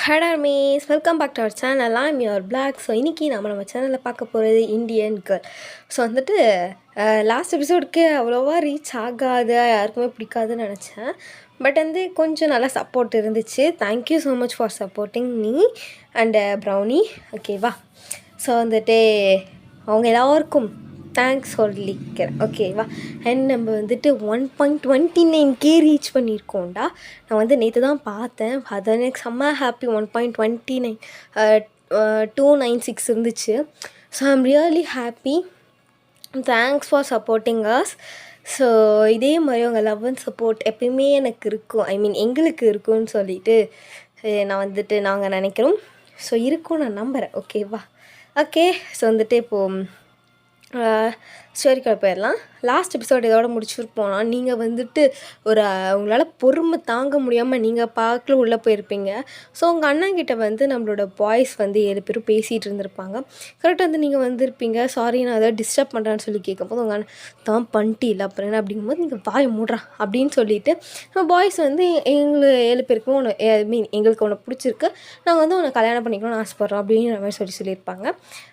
Hello மீஸ் welcome back to our channel. I'm your block. So இன்றைக்கி நம்ம சேனலில் பார்க்க போகிறது இந்தியன் கேர்ள். ஸோ வந்துட்டு லாஸ்ட் எபிசோடுக்கு அவ்வளோவா ரீச் ஆகாது, யாருக்குமே பிடிக்காதுன்னு நினச்சேன். பட் வந்து கொஞ்சம் நல்லா சப்போர்ட் இருந்துச்சு. Thank you so much for supporting me and brownie. ஓகேவா? ஸோ வந்துட்டு அவங்க எல்லாருக்கும் தேங்க்ஸ் சொல்லிக்கிறேன். ஓகேவா? அண்ட் நம்ம வந்துட்டு 1.29K ரீச் பண்ணியிருக்கோம்டா. நான் வந்து நேற்று தான் பார்த்தேன். அது எனக்கு செம்ம ஹாப்பி. 1.29 296 இருந்துச்சு. So I'm really happy. Thanks for supporting us. So இதே மாதிரி உங்கள் லவ் அண்ட் சப்போர்ட் எப்பயுமே எனக்கு இருக்கும், எங்களுக்கு இருக்கும்னு சொல்லிட்டு நான் வந்துட்டு நாங்கள் நினைக்கிறோம். ஸோ இருக்கும், நான் நம்புகிறேன். ஓகேவா? ஓகே. ஸோ வந்துட்டு இப்போது ஸ்டோரிக்குள்ள போயிடலாம். லாஸ்ட் எபிசோட் இதோட முடிச்சுருப்போம்னா, நீங்கள் வந்துட்டு உங்களால் பொறுமை தாங்க முடியாமல் நீங்கள் பார்க்கல உள்ளே போயிருப்பீங்க. ஸோ உங்கள் அண்ணன்கிட்ட வந்து நம்மளோட பாய்ஸ் வந்து 7 பேரும் பேசிகிட்டு இருந்திருப்பாங்க. கரெக்டாக வந்து நீங்கள் வந்திருப்பீங்க. சாரி நான் அதை டிஸ்டர்ப் பண்ணுறேன்னு சொல்லி கேட்கும்போது உங்கள் அண்ணன் தான் பண்ணிட்டு இல்லை அப்புறம் என்ன அப்படிங்கும்போது நீங்கள் வாயை மூடுறா அப்படின்னு சொல்லிவிட்டு நம்ம பாய்ஸ் வந்து எங்களுக்கு 7 பேருக்கும் எங்களுக்கு உன்னை பிடிச்சிருக்கு, நாங்கள் வந்து உன்னை கல்யாணம் பண்ணிக்கணும்னு ஆசைப்பட்றோம் அப்படிங்கிற மாதிரி சொல்லியிருப்பாங்க.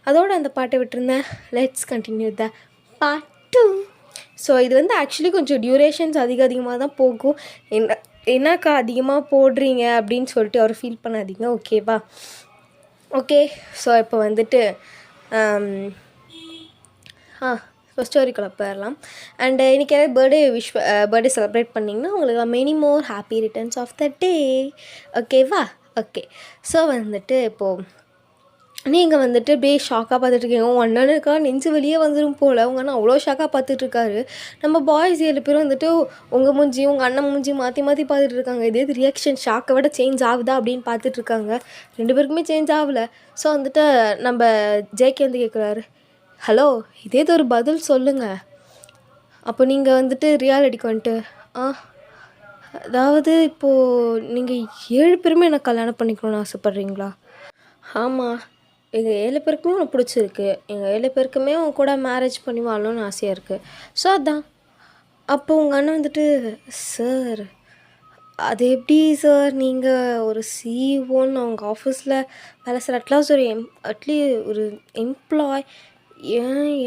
அதோடு அந்த பாட்டை விட்டுருந்தேன். Let's continue the part 2. So இது வந்து ஆக்சுவலி கொஞ்சம் டியூரேஷன்ஸ் அதிகமாக தான் போகும். என்னக்கா அதிகமாக போடுறீங்க அப்படின்னு சொல்லிட்டு அவர் ஃபீல் பண்ணாதீங்க. ஓகேவா? ஓகே. ஸோ இப்போ வந்துட்டு ஸ்டோரிக்குள்ள போயிடலாம். அண்டு இன்றைக்கி ஏதாவது பர்த்டே செலிப்ரேட் பண்ணிங்கன்னா உங்களுக்கு many more happy returns of the day. ஓகேவா? ஓகே. ஸோ வந்துட்டு இப்போது நீங்கள் வந்துட்டு அப்படியே ஷாக்காக பார்த்துட்ருக்கீங்க. உங்கள் அண்ணனுக்கா நெஞ்சு வெளியே வந்துடும் போல். உங்கள் அண்ணன் அவ்வளோ ஷாக்காக பார்த்துட்ருக்காரு. நம்ம பாய்ஸ் 7 பேரும் வந்துட்டு உங்கள் மூஞ்சி உங்கள் அண்ணன் மூஞ்சி மாற்றி மாற்றி பார்த்துட்ருக்காங்க. இதே ரியாக்ஷன் ஷாக்கை விட சேஞ்ச் ஆகுதா அப்படின்னு பார்த்துட்ருக்காங்க. 2 பேருக்குமே சேஞ்ச் ஆகலை. ஸோ வந்துட்டு நம்ம ஜேகே வந்து கேட்குறாரு, ஹலோ இதே ஒரு பதில் சொல்லுங்கள். அப்போ நீங்கள் வந்துட்டு ரியாலிட்டிக்கு வந்துட்டு அதாவது இப்போது நீங்கள் 7 பேருமே எனக்கு கல்யாணம் பண்ணிக்கணும்னு ஆசைப்பட்றீங்களா? ஆமாம், எங்கள் 7 பேருக்குமே உனக்கு பிடிச்சிருக்கு. எங்கள் 7 பேருக்குமே உன் கூட மேரேஜ் பண்ணி வாழணும்னு ஆசையாக இருக்குது. ஸோ அதான். அப்போ உங்கள் அண்ணன் வந்துட்டு, சார் அது எப்படி சார், நீங்கள் ஒரு சிஇஓன்னு அவங்க ஆஃபீஸில் வேலை சார், ஒரு எம்ப்ளாய்,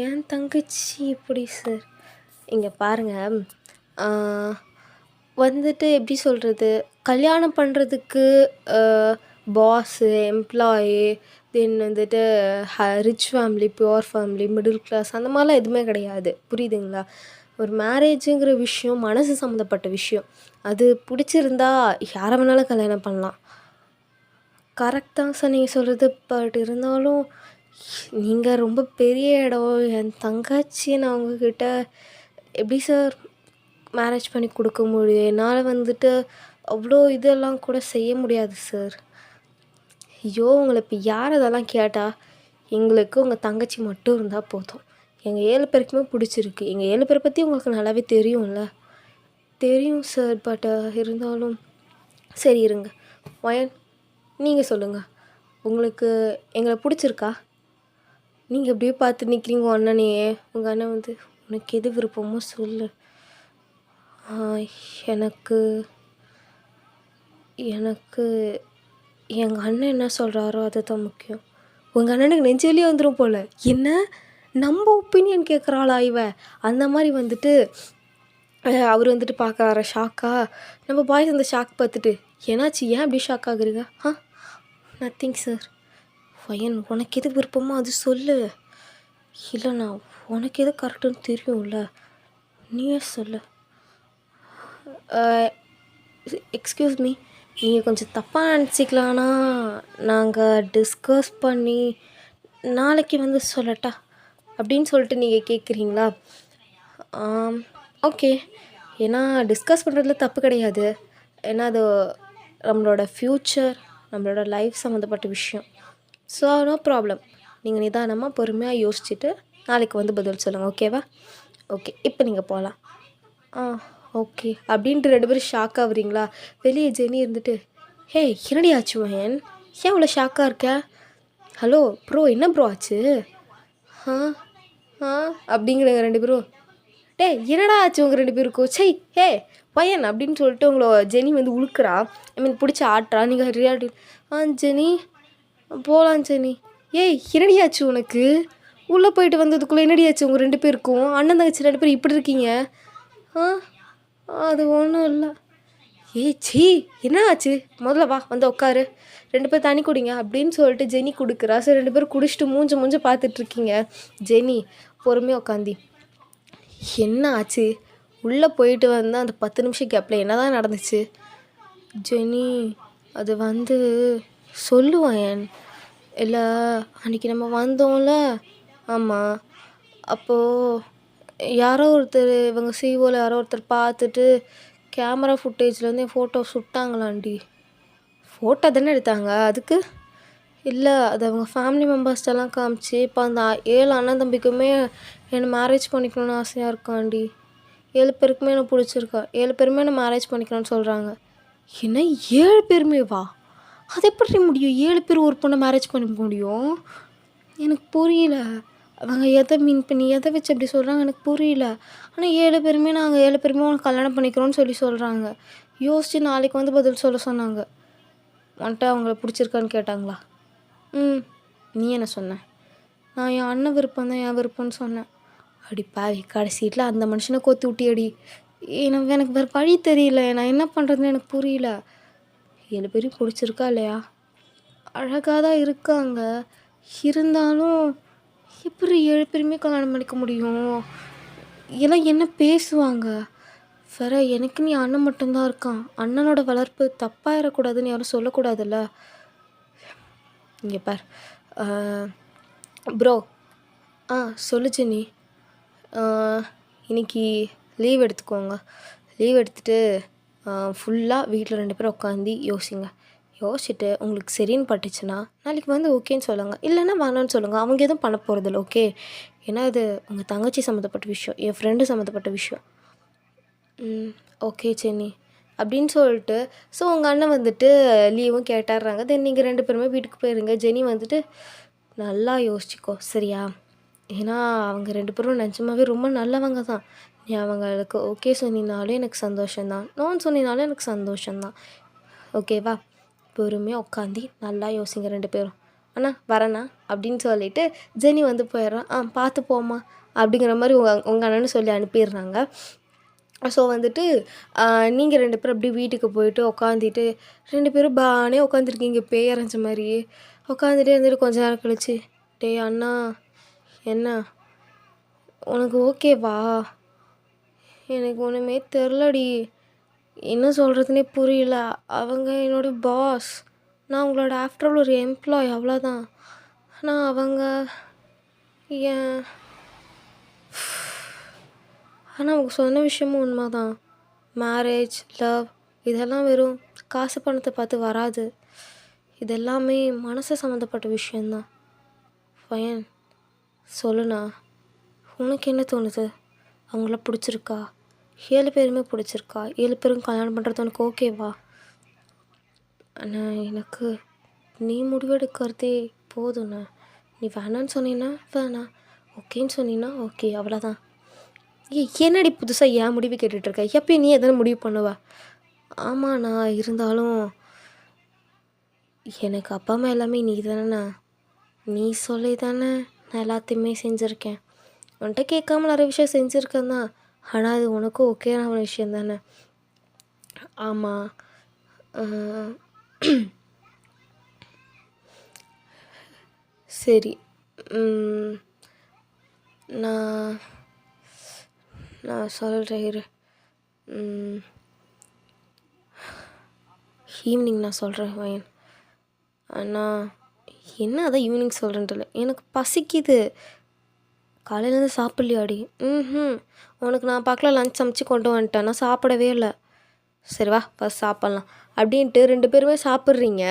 ஏன் தங்கச்சி இப்படி சார்? இங்கே பாருங்கள், வந்துட்டு எப்படி சொல்கிறது, கல்யாணம் பண்ணுறதுக்கு பாஸு, எம்ப்ளாயி, தென் வந்துட்டு rich family, poor family, middle class அந்த மாதிரிலாம் எதுவுமே கிடையாது. புரியுதுங்களா? ஒரு மேரேஜுங்கிற விஷயம் மனசு சம்மந்தப்பட்ட விஷயம். அது பிடிச்சிருந்தா யாரை வேணாலும் கல்யாணம் பண்ணலாம். கரெக்ட் தான் சார் நீங்கள் சொல்கிறது. பட் இருந்தாலும் நீங்கள் ரொம்ப பெரிய இடம், என் தங்கச்சி, நான் உங்ககிட்ட எப்படி சார் மேரேஜ் பண்ணி கொடுக்க முடியும்? என்னால் வந்துட்டு அவ்வளோ இதெல்லாம் கூட செய்ய முடியாது சார். ஐயோ, உங்களை இப்போ யார் அதெல்லாம் கேட்டால்? எங்களுக்கு உங்கள் தங்கச்சி மட்டும் இருந்தால் போதும். எங்கள் 7 பேருக்குமே பிடிச்சிருக்கு. எங்கள் 7 பேரை பற்றி உங்களுக்கு நல்லாவே தெரியும்ல? தெரியும் சார். பட் இருந்தாலும் சரி இருங்க. வயன், நீங்கள் சொல்லுங்கள், உங்களுக்கு எங்களை பிடிச்சிருக்கா? நீங்கள் எப்படியோ பார்த்து நிற்கிறீங்க உங்கள் அண்ணனையே. உங்கள் அண்ணன் வந்து உனக்கு எது விருப்பமோ சொல்லு. எனக்கு எங்கள் அண்ணன் என்ன சொல்கிறாரோ அதுதான் முக்கியம். உங்கள் அண்ணனுக்கு நெஞ்சு வெளியே வந்துடும் போல். என்ன நம்ம ஒப்பீனியன் கேட்குறாளா இவ? அந்த மாதிரி வந்துட்டு அவர் வந்துட்டு பார்க்குறாரு ஷாக்காக. நம்ம பாய்ஸ் அந்த ஷாக் பார்த்துட்டு, ஏன்னாச்சு, ஏன் அப்படி ஷாக் ஆகுறீங்க? Nothing sir. பையன், உனக்கு எது விருப்பமோ அது சொல்லு. இல்லைண்ணா, உனக்கு எது கரெக்டுன்னு தெரியும்ல, நீயே சொல்லு. எக்ஸ்கியூஸ் மீ, நீங்கள் கொஞ்சம் தப்பாக நினச்சிக்கலான்னா நாங்கள் டிஸ்கஸ் பண்ணி நாளைக்கு வந்து சொல்லட்டா அப்படின்னு சொல்லிட்டு நீங்கள் கேட்குறீங்களா? ஓகே. ஏன்னா டிஸ்கஸ் பண்ணுறதுல தப்பு கிடையாது. ஏன்னா அது நம்மளோட ஃப்யூச்சர், நம்மளோட லைஃப் சம்மந்தப்பட்ட விஷயம். So no problem. நீங்கள் நிதானமாக பொறுமையாக யோசிச்சுட்டு நாளைக்கு வந்து பதில் சொல்லுங்கள். ஓகேவா? ஓகே, இப்போ நீங்கள் போகலாம். ஓகே அப்படின்ட்டு 2 பேரும் ஷாக் ஆகுறீங்களா? வெளியே ஜெனி இருந்துட்டு, ஹே என்னடி ஆச்சு மகன், ஏன் அவ்வளோ ஷாக்காக இருக்க? ஹலோ ப்ரோ, என்ன ப்ரோ ஆச்சு? அப்படிங்கிறங்க 2 பேரும். டே என்னடா ஆச்சு உங்கள் 2 பேருக்கும்? சை, ஹே பையன் அப்படின்னு சொல்லிட்டு உங்களை ஜெனி வந்து உழுக்குறா, ஐ மீன் பிடிச்சி ஆட்டுறா. நீங்கள் ரியாலிட்டி ஜெனி போகலாம் ஜெனி. ஏய் என்னடியாச்சு உனக்கு? உள்ளே போயிட்டு வந்ததுக்குள்ளே என்னடியாச்சு உங்கள் 2 பேருக்கும்? அண்ணன் தங்கச்சி 2 பேரும் இப்படி இருக்கீங்க? ஆ அது ஒன்றும் இல்லை. ஏய் சீ என்ன ஆச்சு? முதல்ல வா வந்து உட்காரு, 2 பேர் தண்ணி குடிங்க அப்படின்னு சொல்லிட்டு ஜெனி கொடுக்குறா. சரி 2 பேரும் குடிச்சிட்டு மூஞ்ச பார்த்துட்ருக்கீங்க. ஜெனி பொறுமையாக உட்காந்தி, என்ன ஆச்சு? உள்ளே போயிட்டு வந்தால் அந்த 10 நிமிஷம் கேப்பில் என்ன தான் நடந்துச்சு? ஜெனி அது வந்து சொல்லுவேன். இல்லை அன்றைக்கி நம்ம வந்தோம்ல, ஆமாம், அப்போது யாரோ ஒருத்தர் இவங்க சிஓவில் யாரோ ஒருத்தர் பார்த்துட்டு கேமரா ஃபுட்டேஜ்லேருந்து என் ஃபோட்டோ சுட்டாங்களாண்டி. ஃபோட்டோ தானே எடுத்தாங்க, அதுக்கு? இல்லை அது அவங்க ஃபேமிலி மெம்பர்ஸ்டெல்லாம் காமிச்சு இப்போ அந்த 7 அண்ணன் தம்பிக்குமே என்னை மேரேஜ் பண்ணிக்கணுன்னு ஆசையாக இருக்காண்டி. 7 பேருக்குமே எனக்கு பிடிச்சிருக்கா. 7 பேருமே என்னை மேரேஜ் பண்ணிக்கணும்னு சொல்கிறாங்க. என்ன 7 பேருமே வா? அது எப்படி முடியும்? 7 பேர் ஒரு பொண்ணை மேரேஜ் பண்ண முடியும்? எனக்கு புரியல. அவங்க எதை மீன் பண்ணி எதை வச்சு அப்படி சொல்கிறாங்க எனக்கு புரியல. ஆனால் 7 பேருமே நாங்கள் 7 பேருமே உனக்கு கல்யாணம் பண்ணிக்கிறோன்னு சொல்கிறாங்க. யோசித்து நாளைக்கு வந்து பதில் சொல்ல சொன்னாங்க. வந்துட்டு அவங்கள பிடிச்சிருக்கான்னு கேட்டாங்களா? நீ என்ன சொன்ன? நான் என் அண்ணன் விருப்பம் தான் என் விருப்பம்னு சொன்னேன். அடி பாவி, கடைசியில் அந்த மனுஷனை கோத்து விட்டியடி. எனக்கு வேறு வழி தெரியல, நான் என்ன பண்ணுறதுன்னு எனக்கு புரியல. 7 பேரும் பிடிச்சிருக்கா இல்லையா? அழகாக தான் இருக்காங்க, இருந்தாலும் எப்படி 7 பேருமே கல்யாணம் பண்ணிக்க முடியும்? எல்லாம் என்ன பேசுவாங்க வேற? எனக்கு நீ அண்ணன் மட்டும்தான் இருக்கான். அண்ணனோட வளர்ப்பு தப்பாயிடக்கூடாதுன்னு யாரும் சொல்லக்கூடாதுல்ல. இங்கே பார் ப்ரோ. சொல்லு ஜெனி. இன்னைக்கு லீவ் எடுத்துக்கோங்க. லீவ் எடுத்துகிட்டு ஃபுல்லாக வீட்டில் 2 பேரும் உட்காந்து யோசிச்சுட்டு உங்களுக்கு சரின்னு பட்டுச்சுன்னா நாளைக்கு வந்து ஓகேன்னு சொல்லுங்கள், இல்லைன்னா வேணான்னு சொல்லுங்கள். அவங்க எதுவும் பண்ண போகிறதில்ல, ஓகே? ஏன்னா இது உங்கள் தங்கச்சி சம்மந்தப்பட்ட விஷயம், என் ஃப்ரெண்டு சம்மந்தப்பட்ட விஷயம். ஓகே ஜெனி அப்படின்னு சொல்லிட்டு ஸோ உங்கள் அண்ணன் வந்துட்டு லீவும் கேட்டாடுறாங்க. தென் நீங்கள் 2 பேருமே வீட்டுக்கு போயிருங்க. ஜெனி வந்துட்டு நல்லா யோசிச்சுக்கோ, சரியா? ஏன்னா அவங்க 2 பேரும் நிஜமாவே ரொம்ப நல்லவங்க தான். நீ அவங்களுக்கு ஓகே சொன்னினாலும் எனக்கு சந்தோஷம்தான், நோன்னு சொன்னினாலும் எனக்கு சந்தோஷம்தான், ஓகேவா? பொறுமையாக உட்காந்து நல்லா யோசிங்க 2 பேரும். அண்ணா வரேண்ணா அப்படின்னு சொல்லிவிட்டு ஜெனி வந்து போயிடுறான். பார்த்து போமா அப்படிங்கிற மாதிரி உங்கள் அண்ணன்னு சொல்லி அனுப்பிடுறாங்க. ஸோ வந்துட்டு நீங்கள் 2 பேரும் அப்படியே வீட்டுக்கு போயிட்டு உட்காந்துட்டு 2 பேரும் பானே உட்காந்துருக்கீங்க பேய் அரைஞ்ச மாதிரியே. உட்காந்துட்டே இருந்துட்டு கொஞ்ச நேரம் கழிச்சு, டேய் அண்ணா என்ன உனக்கு ஓகேவா? எனக்கு ஒன்றுமே தெரிலடி, என்ன சொல்கிறதுனே புரியல. அவங்க என்னோடய பாஸ், நான் உங்களோட ஆஃப்டர் ஆல் ஒரு எம்ப்ளாய், அவ்வளோதான். ஆனால் அவங்க ஏன் ஆனால் அவங்க சொன்ன விஷயமும் உண்மை தான். மேரேஜ், லவ் இதெல்லாம் வெறும் காசு பணத்தை பார்த்து வராது. இதெல்லாமே மனசை சம்மந்தப்பட்ட விஷயந்தான். ஃபயன் சொல்லுண்ணா, உனக்கு என்ன தோணுது? அவங்கள பிடிச்சிருக்கா? 7 பேருமே பிடிச்சிருக்கா? 7 பேரும் கல்யாணம் பண்ணுறது உனக்கு ஓகேவா? ஆனால் எனக்கு நீ முடிவெடுக்கிறதே போதுண்ணா. நீ வேணான்னு சொன்னீன்னா வேணாம், ஓகேன்னு சொன்னீன்னா ஓகே, அவ்வளோதான். என்னடி புதுசாக ஏன் முடிவு கேட்டுட்ருக்க? எப்பயும் நீ எதனா முடிவு பண்ணுவ? ஆமாண்ணா, இருந்தாலும் எனக்கு அப்பா அம்மா எல்லாமே நீ தானேண்ணா. நீ சொல்லி தானே நான் எல்லாத்தையுமே செஞ்சுருக்கேன். உன்கிட்ட கேட்காம நிறைய விஷயம் செஞ்சுருக்கேன் தான். ஆனால் அது உனக்கும் ஓகேயான விஷயம் தானே? ஆமாம். சரி, நான் சொல்கிறேன் இரு. ஈவினிங் நான் சொல்கிறேன் வயன். அண்ணா என்ன அதான் ஈவினிங் சொல்கிறேன்ட்டு, எனக்கு பசிக்குது. காலையிலேருந்து சாப்பிட்லையாடி? உனக்கு நான் பார்க்கல லஞ்ச் சமைச்சு கொண்டு வந்துட்டேன், நான் சாப்பிடவே இல்லை. சரி வா ஃபஸ்ட் சாப்பிட்லாம் அப்படின்ட்டு 2 பேருமே சாப்பிட்றீங்க.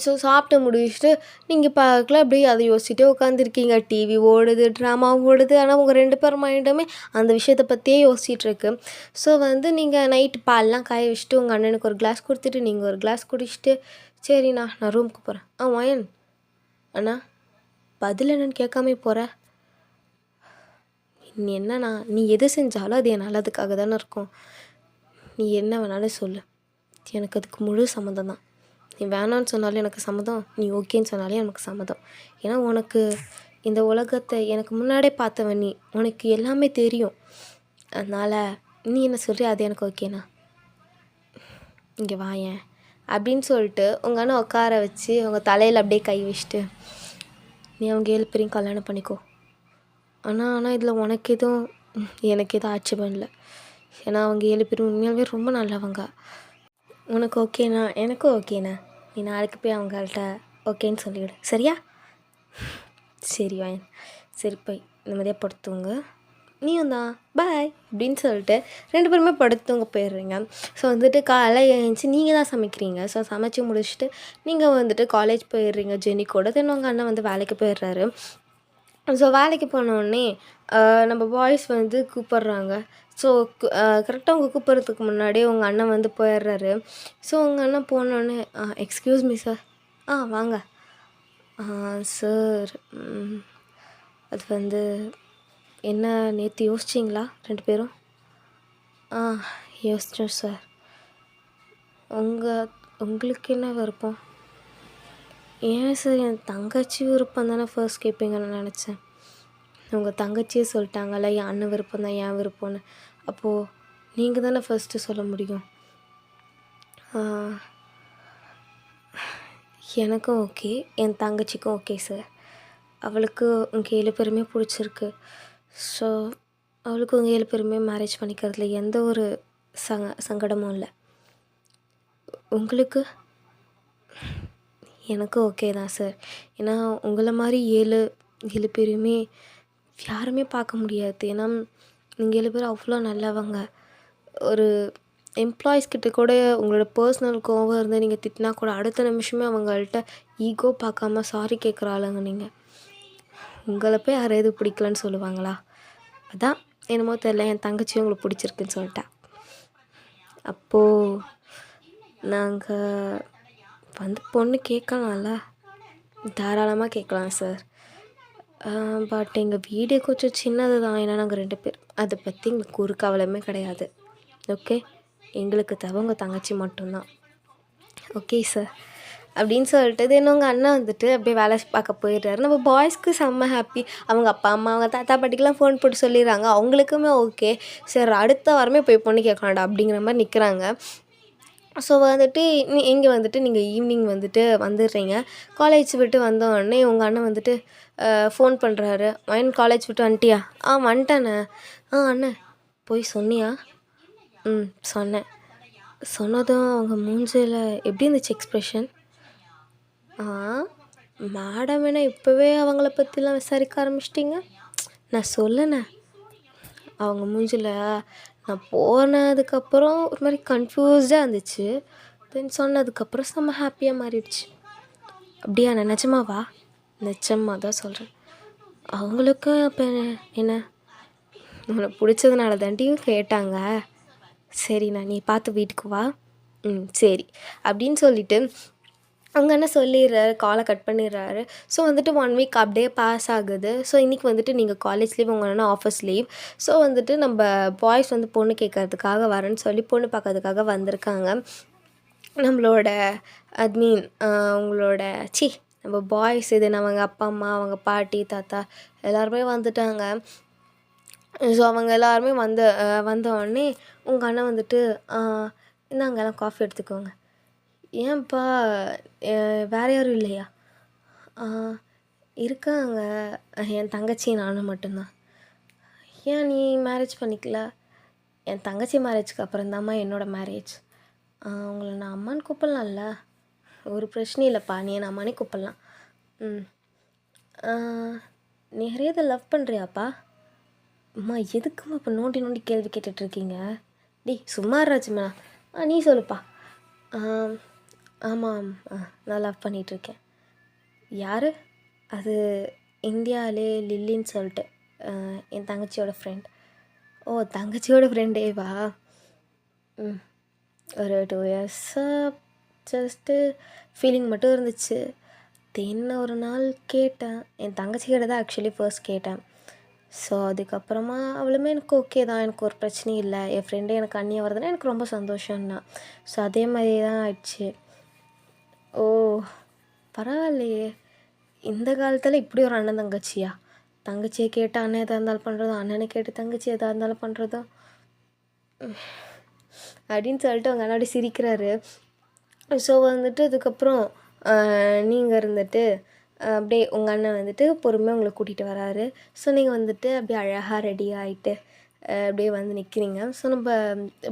ஸோ சாப்பிட்டு முடிச்சுட்டு நீங்கள் பார்க்கல அப்படியே அதை யோசிச்சுட்டே உட்காந்துருக்கீங்க. டிவி ஓடுது, ட்ராமா ஓடுது, ஆனால் உங்கள் 2 பேர் மைண்டுமே அந்த விஷயத்தை பற்றியே யோசிச்சுட்ருக்கு. ஸோ வந்து நீங்கள் நைட்டு பால்லாம் காய வச்சுட்டு உங்கள் அண்ணனுக்கு ஒரு கிளாஸ் கொடுத்துட்டு நீங்கள் ஒரு கிளாஸ் குடிச்சிட்டு சரிண்ணா நான் ரூமுக்கு போகிறேன். வயன் அண்ணா பதில் என்னன்னு கேட்காமே போகிற? நீ என்னண்ணா, நீ எது செஞ்சாலும் அது என் நல்லதுக்காக தானே இருக்கும். நீ என்ன வேணாலும் சொல்லு, எனக்கு அதுக்கு முழு சம்மதம் தான். நீ வேணான்னு சொன்னாலும் எனக்கு சம்மதம், நீ ஓகேன்னு சொன்னாலே எனக்கு சம்மதம். ஏன்னா உனக்கு இந்த உலகத்தை எனக்கு முன்னாடியே பார்த்தவன் நீ, உனக்கு எல்லாமே தெரியும். அதனால் நீ என்ன சொல்கிறிய அது எனக்கு ஓகேண்ணா. இங்கே வாயேன் அப்படின்னு சொல்லிட்டு உங்கள் அண்ணன் உட்கார வச்சு அவங்க தலையில் அப்படியே கை வச்சுட்டு, நீ அவங்க 7 பேரையும் கல்யாணம் பண்ணிக்கோ. ஆனால் இதில் உனக்கு எதுவும் எனக்கு எதுவும் ஆட்சேபம் இல்லை. ஏன்னா அவங்க 7 பேரும் உண்மையாகவே ரொம்ப நல்லவங்க. உனக்கு ஓகேண்ணா, எனக்கும் ஓகேண்ணா. நீ நாளைக்கு போய் அவங்கள்ட்ட ஓகேன்னு சொல்லிவிடு, சரியா? சரி வாயன், சரி போய் நிம்மதியாக படுத்துங்க, நீயும் தான் பாய் அப்படின்னு சொல்லிட்டு 2 பேருமே படுத்தவங்க போயிடுறீங்க. ஸோ வந்துட்டு காலைல எழுந்துச்சி நீங்கள் தான் சமைக்கிறீங்க. ஸோ சமைச்சி முடிச்சுட்டு நீங்கள் வந்துட்டு காலேஜ் போயிடுறீங்க ஜெனி கூட. தென் உங்கள் அண்ணன் வந்து வேலைக்கு போயிடுறாரு. ஸோ வேலைக்கு போனோடனே நம்ம பாய்ஸ் வந்து கூப்பிட்றாங்க. ஸோ கரெக்டாக அவங்க கூப்பிட்றதுக்கு முன்னாடியே உங்கள் அண்ணன் வந்து போயிடுறாரு. ஸோ உங்கள் அண்ணன் போனோடனே எக்ஸ்கியூஸ் மீ சார். வாங்க சார். அது வந்து என்ன நேற்று யோசிச்சிங்களா 2 பேரும்? யோசித்தோம் சார். உங்களுக்கு என்ன விருப்பம்? ஏன் சார், என் தங்கச்சி விருப்பம் தானே ஃபர்ஸ்ட் கேட்பீங்கன்னு நினச்சேன். உங்கள் தங்கச்சியே சொல்லிட்டாங்கல்ல என் அண்ணன் விருப்பம் தான் என் விருப்பம்னு. அப்போது நீங்கள் தானே ஃபர்ஸ்ட்டு சொல்ல முடியும். எனக்கும் ஓகே, என் தங்கச்சிக்கும் ஓகே சார். அவளுக்கு உங்கள் 7 பேருமே பிடிச்சிருக்கு. ஸோ அவளுக்கு உங்கள் 7 பேருமே மேரேஜ் பண்ணிக்கிறதுல எந்த ஒரு சங்கடமும் இல்லை. உங்களுக்கு? எனக்கும் ஓகே தான் சார். ஏன்னா உங்களை மாதிரி 7 பேரையுமே யாருமே பார்க்க முடியாது. ஏன்னா நீங்கள் 7 பேரும் அவ்வளோ நல்லவங்க. ஒரு எம்ப்ளாயீஸ் கிட்ட கூட உங்களோட பர்சனல் கோவம் இருந்து நீங்கள் திட்டினா கூட அடுத்த நிமிஷமே அவங்கள்ட்ட ஈகோ பார்க்காம சாரி கேட்குற ஆளுங்க நீங்கள். உங்களை போய் யாராவது பிடிக்கலன்னு சொல்லுவாங்களா? அதான் என்னமோ தெரியல, என் தங்கச்சியும் உங்களுக்கு பிடிச்சிருக்குன்னு சொல்லிட்டா. அப்போது நாங்கள் வந்து பொண்ணு கேட்கலாம்ல? தாராளமாக கேட்கலாம் சார். பட் எங்கள் வீடு கொஞ்சம் சின்னது தான். ஏன்னா நாங்கள் 2 பேர். அதை பற்றி எங்களுக்கு ஒரு கவலையுமே கிடையாது. ஓகே, எங்களுக்கு தேவை உங்கள் தங்கச்சி மட்டும்தான். ஓகே சார் அப்படின்னு சொல்லிட்டு தென் உங்கள் அண்ணன் வந்துட்டு அப்படியே வேலை பார்க்க போயிடுறாரு. நம்ம பாய்ஸ்க்கு செம்ம ஹாப்பி. அவங்க அப்பா அம்மா அவங்க தாத்தா பாட்டிக்கெலாம் ஃபோன் போட்டு சொல்லிடுறாங்க. அவங்களுக்குமே ஓகே, சரி அடுத்த வாரமே போய் பொண்ணு கேட்கலாம்டா அப்படிங்கிற மாதிரி நிற்கிறாங்க. ஸோ வந்துட்டு இங்கே வந்துட்டு நீங்கள் ஈவினிங் வந்துட்டு வந்துடுறீங்க. காலேஜ் விட்டு வந்தோடனே உங்கள் அண்ணன் வந்துட்டு ஃபோன் பண்ணுறாரு. மயன் காலேஜ் விட்டு வந்துட்டியா? வந்துட்டேண்ணே. அண்ணன் போய் சொன்னியா? சொன்னேன். சொன்னதும் அவங்க மூஞ்சியில் எப்படி இருந்துச்சு எக்ஸ்ப்ரெஷன்? மேடம் என்ன இப்போவே அவங்கள பற்றிலாம் விசாரிக்க ஆரம்பிச்சிட்டிங்க? நான் சொல்லணே. அவங்க மூஞ்சில் நான் போனதுக்கப்புறம் ஒரு மாதிரி கன்ஃபியூஸ்டாக இருந்துச்சு. தென் சொன்னதுக்கப்புறம் செம்ம ஹாப்பியாக மாறிடுச்சு. அப்படியா? நான் நிஜமாவா? நிஜமாக தான் சொல்கிறேன். அவங்களுக்கும் அப்போ என்ன உன்னை பிடிச்சதுனால தாண்டியும் கேட்டாங்க. சரிண்ணா, நீ பார்த்து வீட்டுக்கு வா. சரி அப்படின்னு சொல்லிவிட்டு அவங்க என்ன சொல்லிடுறாரு, காலை கட் பண்ணிடுறாரு. ஸோ வந்துட்டு 1 வீக் அப்படியே பாஸ் ஆகுது. ஸோ இன்றைக்கி வந்துட்டு நீங்கள் காலேஜ் லீவ், உங்கள் அண்ணன் ஆஃபீஸ் லீவ். ஸோ வந்துட்டு நம்ம பாய்ஸ் வந்து பொண்ணு கேட்கறதுக்காக வரேன்னு சொல்லி பொண்ணு பார்க்கறதுக்காக வந்திருக்காங்க. நம்மளோட அட்மீன் உங்களோட நம்ம பாய்ஸ் இது அவங்க அப்பா அம்மா அவங்க பாட்டி தாத்தா எல்லாருமே வந்துட்டாங்க. ஸோ அவங்க எல்லாருமே வந்தோடனே உங்கள் அண்ணன் வந்துட்டு இந்தாங்க எல்லாம் காஃபி எடுத்துக்கோங்க. ஏன்ப்பா வேறு யாரும் இல்லையா? இருக்காங்க, என் தங்கச்சி நானும் மட்டும்தான். ஏன் நீ மேரேஜ் பண்ணிக்கல? என் தங்கச்சி மேரேஜ்க்கு அப்புறம்தாம்மா என்னோடய மேரேஜ். உங்களை நான் அம்மான்னு கூப்பிட்லாம்ல? ஒரு பிரச்சனையும் இல்லைப்பா, நீ என் அம்மானே கூப்பிட்லாம். நீ ஹரியதை லவ் பண்ணுறியாப்பா? அம்மா எதுக்குமா இப்போ நோண்டி நோண்டி கேள்வி கேட்டுட்ருக்கீங்க? சும்மா ராஜ்மா. நீ சொல்லுப்பா. ஆமாம், நான் லவ் பண்ணிகிட்ருக்கேன். யார்? அது இந்தியாவிலே லில்லின்னு சொல்லிட்டு என் தங்கச்சியோட ஃப்ரெண்ட். ஓ, தங்கச்சியோட ஃப்ரெண்டேவா? ஒரு 2 இயர்ஸாக ஜஸ்ட்டு ஃபீலிங் மட்டும் இருந்துச்சு. தென் ஒரு நாள் கேட்டேன், என் தங்கச்சிக்கிட்ட தான் ஆக்சுவலி ஃபர்ஸ்ட் கேட்டேன். ஸோ அதுக்கப்புறமா அவளுமே எனக்கு ஓகே தான், எனக்கு ஒரு பிரச்சனையும் இல்லை, என் ஃப்ரெண்டு எனக்கு அண்ணியாக வருதுன்னா எனக்கு ரொம்ப சந்தோஷம்தான். ஸோ அதே மாதிரி தான் ஆயிடுச்சு. ஓ, பரவாயில்லையே, இந்த காலத்தில் இப்படி ஒரு அண்ணன் தங்கச்சியா? தங்கச்சியை கேட்டு அண்ணன் எதாக இருந்தாலும் பண்ணுறதும், அண்ணனை கேட்டு தங்கச்சி எதாக இருந்தாலும் பண்ணுறதும் அப்படின்னு சொல்லிட்டு அவங்க அண்ணாடி சிரிக்கிறாரு. ஸோ வந்துட்டு அதுக்கப்புறம் நீங்கள் இருந்துட்டு அப்படியே உங்கள் அண்ணன் வந்துட்டு பொறுமையாக உங்களை கூட்டிகிட்டு வராரு. ஸோ நீங்கள் வந்துட்டு அப்படியே அழகாக ரெடி ஆகிட்டு அப்படியே வந்து நிற்கிறீங்க. ஸோ நம்ம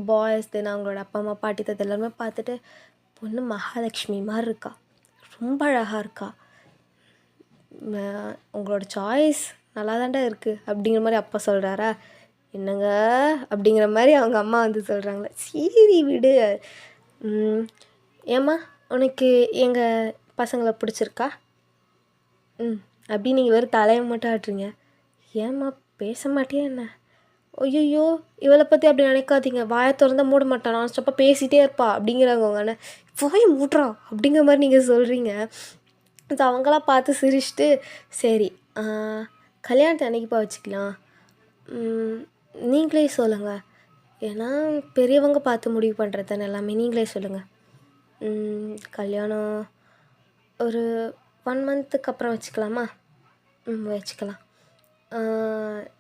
பாய்ஸ் தென் அவங்களோட அப்பா அம்மா பாட்டி தாத்தா எல்லாருமே பார்த்துட்டு, பொண்ணு மகாலட்சுமி மாதிரி இருக்கா, ரொம்ப அழகாக இருக்கா, உங்களோட சாய்ஸ் நல்லா தாண்டா இருக்குது அப்படிங்கிற மாதிரி அப்பா சொல்கிறாரா? என்னங்க அப்படிங்கிற மாதிரி அவங்க அம்மா வந்து சொல்கிறாங்களே. சரி விடு. ஏம்மா உனக்கு எங்கள் பசங்களை பிடிச்சிருக்கா? அப்படி நீங்கள் வெறும் தலையை மட்டும் ஆட்டுறீங்க. ஏம்மா பேச மாட்டியா என்ன? ஐயோ, இவளை பற்றி அப்படி நினைக்காதீங்க, வாயை திறந்தா மூட மாட்டான், நான் ஸ்டப்பாக பேசிகிட்டே இருப்பா அப்படிங்கிறாங்க அவங்க அண்ணன். வாயை மூட்றா அப்படிங்கிற மாதிரி நீங்கள் சொல்கிறீங்க. ஸோ அவங்களாம் பார்த்து சிரிச்சிட்டு, சரி கல்யாணத்தை அன்னைக்குப்பா வச்சுக்கலாம், நீங்களே சொல்லுங்கள், ஏன்னா பெரியவங்க பார்த்து முடிவு பண்ணுறது தானே எல்லாமே, நீங்களே சொல்லுங்கள். கல்யாணம் ஒரு 1 மந்த்துக்கு அப்புறம் வச்சுக்கலாமா? வச்சுக்கலாம்.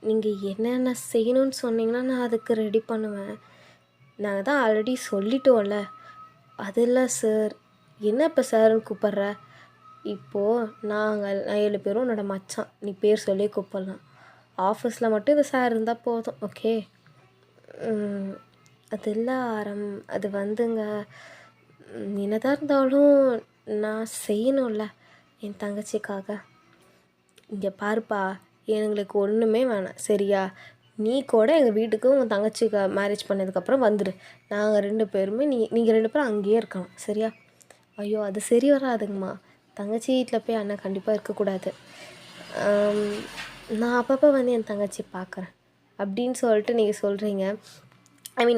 நீங்கள் என்னென்ன செய்யணும்னு சொன்னீங்கன்னா நான் அதுக்கு ரெடி பண்ணுவேன். நாங்கள் தான் ஆல்ரெடி சொல்லிட்டோம்ல. அது இல்லை சார். என்ன இப்போ சார்ன்னு கூப்பிட்ற? இப்போது நான் 7 பேரும் உன்னோட மச்சான், நீ பேர் சொல்லி கூப்பிட்லாம். ஆஃபீஸில் மட்டும் இது சார் இருந்தால் போதும், ஓகே? அது இல்லை அது வந்துங்க, என்னதான் இருந்தாலும் நான் செய்யணும்ல என் தங்கச்சிக்காக. இங்கே பாருப்பா, எங்களுக்கு ஒன்றுமே வேணாம், சரியா? நீ கூட எங்கள் வீட்டுக்கு உன் தங்கச்சிக்கு மேரேஜ் பண்ணதுக்கப்புறம் வந்துடு. நாங்கள் 2 பேருமே நீங்கள் 2 பேரும் அங்கேயே இருக்கலாம், சரியா? ஐயோ, அது சரி வராதுங்கம்மா. தங்கச்சி வீட்டில் போய் அண்ணன் கண்டிப்பாக இருக்கக்கூடாது. நான் அப்பப்போ வந்து என் தங்கச்சி பார்க்குறேன் அப்படின்னு சொல்லிட்டு நீங்கள் சொல்கிறீங்க.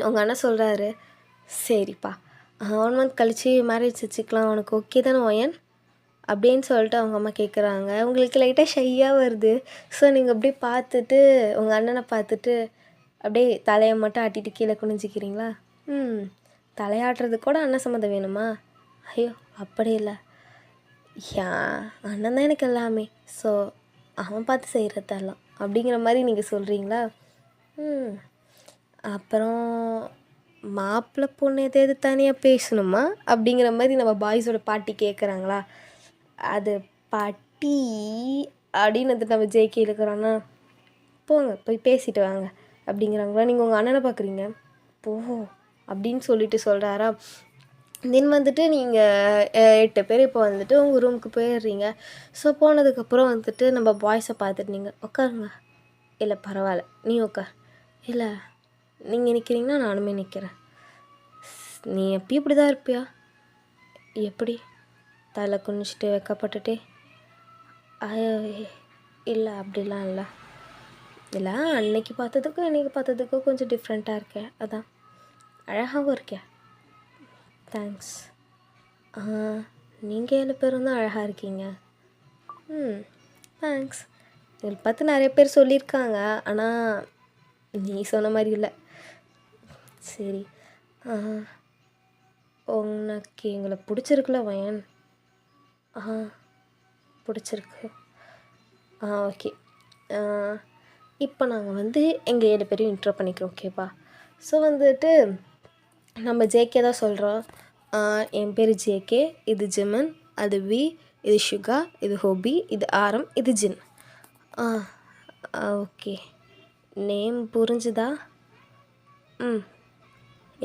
உங்கள் அண்ணன் சொல்கிறாரு, சரிப்பா 1 மந்த் கழித்து மேரேஜ் வச்சுக்கலாம், உனக்கு ஓகே தானே ஒயன் அப்படின்னு சொல்லிட்டு அவங்க அம்மா கேட்குறாங்க. உங்களுக்கு லைட்டாக ஷையாக வருது. ஸோ நீங்கள் அப்படியே பார்த்துட்டு உங்கள் அண்ணனை பார்த்துட்டு அப்படியே தலையை மட்டும் ஆட்டிட்டு கீழே குனிஞ்சிக்கிறீங்களா? தலையாட்டுறதுக்கு கூட அண்ணன் சம்மந்தம் வேணுமா? ஐயோ, அப்படி இல்லை, ஏன் அண்ணன் தான் எனக்கு எல்லாமே, ஸோ அவன் பார்த்து செய்கிறதெல்லாம் அப்படிங்கிற மாதிரி நீங்கள் சொல்கிறீங்களா? அப்புறம் மாப்பிள்ளை பொண்ணு எது தனியாக பேசணுமா அப்படிங்கிற மாதிரி நம்ம பாய்ஸோட பாட்டி கேட்குறாங்களா? அது பாட்டி அப்படின்னு வந்துட்டு நம்ம ஜேகே இருக்கிறோன்னா, போங்க போய் பேசிட்டு வாங்க அப்படிங்கிறாங்களா? நீங்கள் உங்கள் அண்ணனை பார்க்குறீங்க, போ அப்படின்னு சொல்லிட்டு சொல்கிறாரா? தென் வந்துட்டு நீங்கள் 8 பேர் இப்போ வந்துட்டு உங்கள் ரூமுக்கு போயிடுறீங்க. ஸோ போனதுக்கப்புறம் வந்துட்டு நம்ம பாய்ஸை பார்த்துட்டு நீங்கள் உட்காருங்க. இல்லை பரவாயில்ல, நீ உட்கார். இல்லை நீங்கள் நிற்கிறீங்கன்னா நானுமே நிற்கிறேன். நீ எப்பயும் இப்படி தான் இருப்பியா? எப்படி? தலை குனிச்சிட்டு வைக்கப்பட்டுட்டே? இல்லை அப்படிலாம் இல்லை. இல்லை, அன்னைக்கு பார்த்ததுக்கும் இன்றைக்கி பார்த்ததுக்கும் கொஞ்சம் டிஃப்ரெண்ட்டாக இருக்கேன், அதான். அழகாகவும் இருக்கேன். தேங்க்ஸ். நீங்கள் 7 பேரும் தான் அழகாக இருக்கீங்க. தேங்க்ஸ். இதை பார்த்து நிறைய பேர் சொல்லியிருக்காங்க, ஆனால் நீ சொன்ன மாதிரி இல்லை. சரி, உனக்கு எங்களை பிடிச்சிருக்குல்ல வயன்? பிடிச்சிருக்கு. ஓகே. இப்போ நாங்கள் வந்து எங்கள் 7 பேரையும் இன்ட்ரோ பண்ணிக்கிறோம், ஓகேப்பா? ஸோ வந்துட்டு நம்ம ஜேகே தான் சொல்கிறோம். என் பேர் ஜேகே, இது ஜிமன், அது வி, இது ஷுகா, இது ஹோபி, இது ஆரம், இது ஜின். ஓகே, நேம் புரிஞ்சுதா?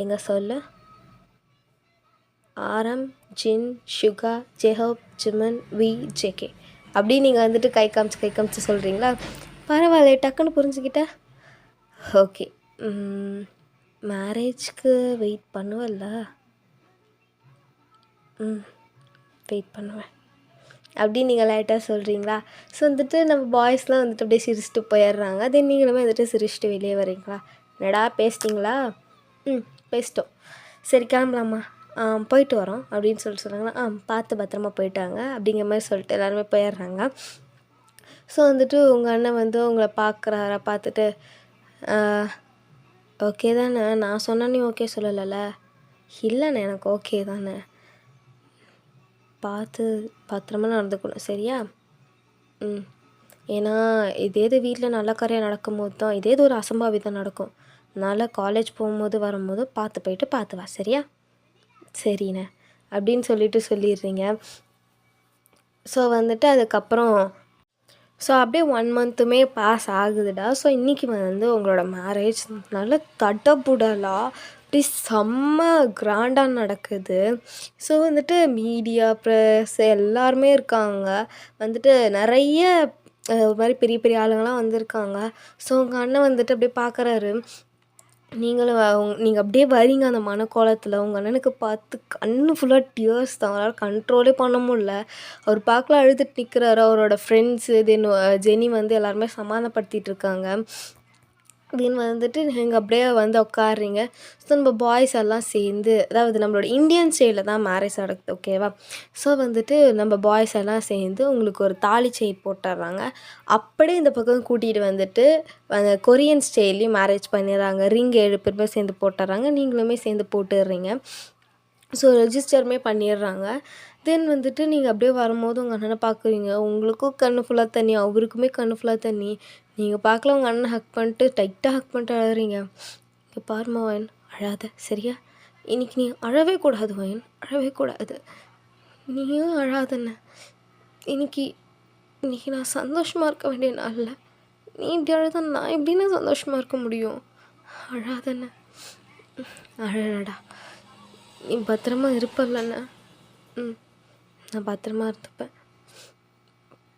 எங்கே சொல்லு? ஆரம், ஜின், ஷுகா, ஜெஹோப், ஜிமன், வி, ஜேகே அப்படி நீங்கள் வந்துட்டு கை காமிச்சு சொல்கிறீங்களா? பரவாயில்ல, டக்குன்னு புரிஞ்சுக்கிட்டேன். ஓகே, மேரேஜ்க்கு வெயிட் பண்ணுவல்ல? வெயிட் பண்ணுவேன் அப்படின்னு நீங்கள் லைட்டாக சொல்கிறீங்களா? ஸோ வந்துட்டு நம்ம பாய்ஸ்லாம் வந்துட்டு அப்படியே சிரிச்சிட்டு போயிடுறாங்க. தென் நீங்களுமே வந்துட்டு சிரிச்சிட்டு வெளியே வரீங்களா? என்னடா பேசிட்டிங்களா? பேசிட்டோம், சரி கிளம்பலாமா? போயிட்டு வரோம் அப்படின்னு சொல்கிறாங்கன்னா, பார்த்து பத்திரமா போயிட்டாங்க அப்படிங்கிற மாதிரி சொல்லிட்டு எல்லாருமே போயிடுறாங்க. ஸோ வந்துட்டு உங்கள் அண்ணன் வந்து உங்களை பார்க்குறாரா, பார்த்துட்டு ஓகே தானே, நான் சொன்னா நீ ஓகே சொல்லலைல்ல? இல்லைண்ணே எனக்கு ஓகே தானே, பார்த்து பத்திரமா நடந்துக்கணும் சரியா? ஏன்னா இதே வீட்டில் நல்ல காரியம் நடக்கும்போது தான் இதே ஒரு அசம்பாவிதம் நடக்கும். அதனால் காலேஜ் போகும்போது வரும்போது பார்த்து போயிட்டு பார்த்து வா சரியா? சரிண்ணே அப்படின்னு சொல்லிடுறீங்க. ஸோ வந்துட்டு அதுக்கப்புறம் அப்படியே 1 மந்த்துமே பாஸ் ஆகுதுடா. ஸோ இன்றைக்கி வந்து உங்களோட மேரேஜ் நல்ல தடபுடலாக அப்படி செம்ம கிராண்டாக நடக்குது. ஸோ வந்துட்டு மீடியா, ப்ரெஸ் எல்லாருமே இருக்காங்க. வந்துட்டு நிறைய ஒரு மாதிரி பெரிய பெரிய ஆளுங்கள்லாம் வந்திருக்காங்க. ஸோ உங்கள் அண்ணன் வந்துட்டு அப்படியே பார்க்குறாரு. நீங்கள் அப்படியே வரீங்க அந்த மனக்கோலத்தில். உங்கள் அண்ணனுக்கு பார்த்து கண்ணு ஃபுல்லாக டியர்ஸ் தான். அவரால் கண்ட்ரோலே பண்ண முடில. அவர் பார்க்கல அழுதுட்டு நிற்கிறாரு. அவரோட ஃப்ரெண்ட்ஸு ஜெனி வந்து எல்லாருமே சமாதானப்படுத்திட்டு இருக்காங்க. தென் வந்துட்டு நீங்கள் அப்படியே வந்து உட்காடுறீங்க. ஸோ நம்ம பாய்ஸ் எல்லாம் சேர்ந்து, அதாவது நம்மளோட இந்தியன் ஸ்டைலில் தான் மேரேஜ் நடக்குது ஓகேவா? ஸோ வந்துட்டு நம்ம பாய்ஸ் எல்லாம் சேர்ந்து உங்களுக்கு ஒரு தாலி செயின் போட்டுடுறாங்க. அப்படியே இந்த பக்கம் கூட்டிகிட்டு வந்துட்டு அந்த கொரியன் ஸ்டைல்லையும் மேரேஜ் பண்ணிடுறாங்க. ரிங் 7 பேருமே சேர்ந்து போட்டுடுறாங்க. நீங்களுமே சேர்ந்து போட்டுடுறீங்க. ஸோ ரெஜிஸ்டருமே பண்ணிடுறாங்க. தென் வந்துட்டு நீங்கள் அப்படியே வரும்போது உங்கள் அண்ணனை பார்க்குறீங்க. உங்களுக்கும் கண்ணு ஃபுல்லாக தண்ணி, அவருக்குமே கண்ணு ஃபுல்லாக தண்ணி. நீங்கள் பார்க்கல, உங்கள் அண்ணன் ஹக் பண்ணிட்டு டைட்டாக ஹக் பண்ணிட்டு அழறீங்க. இங்கே பாருமா வயன், அழாத சரியா? இன்றைக்கி நீ அழவே கூடாது வயன், அழவே கூடாது. நீயும் அழாதண்ணே. இன்றைக்கி நான் சந்தோஷமாக இருக்க வேண்டிய நாளில் நீ இப்படி அழுத நான் எப்படின்னா சந்தோஷமாக இருக்க முடியும்? அழாதண்ணே, அழடா. நீ பத்திரமா இருப்பல்லண்ணே? நான் பத்திரமா இருந்துப்பேன்.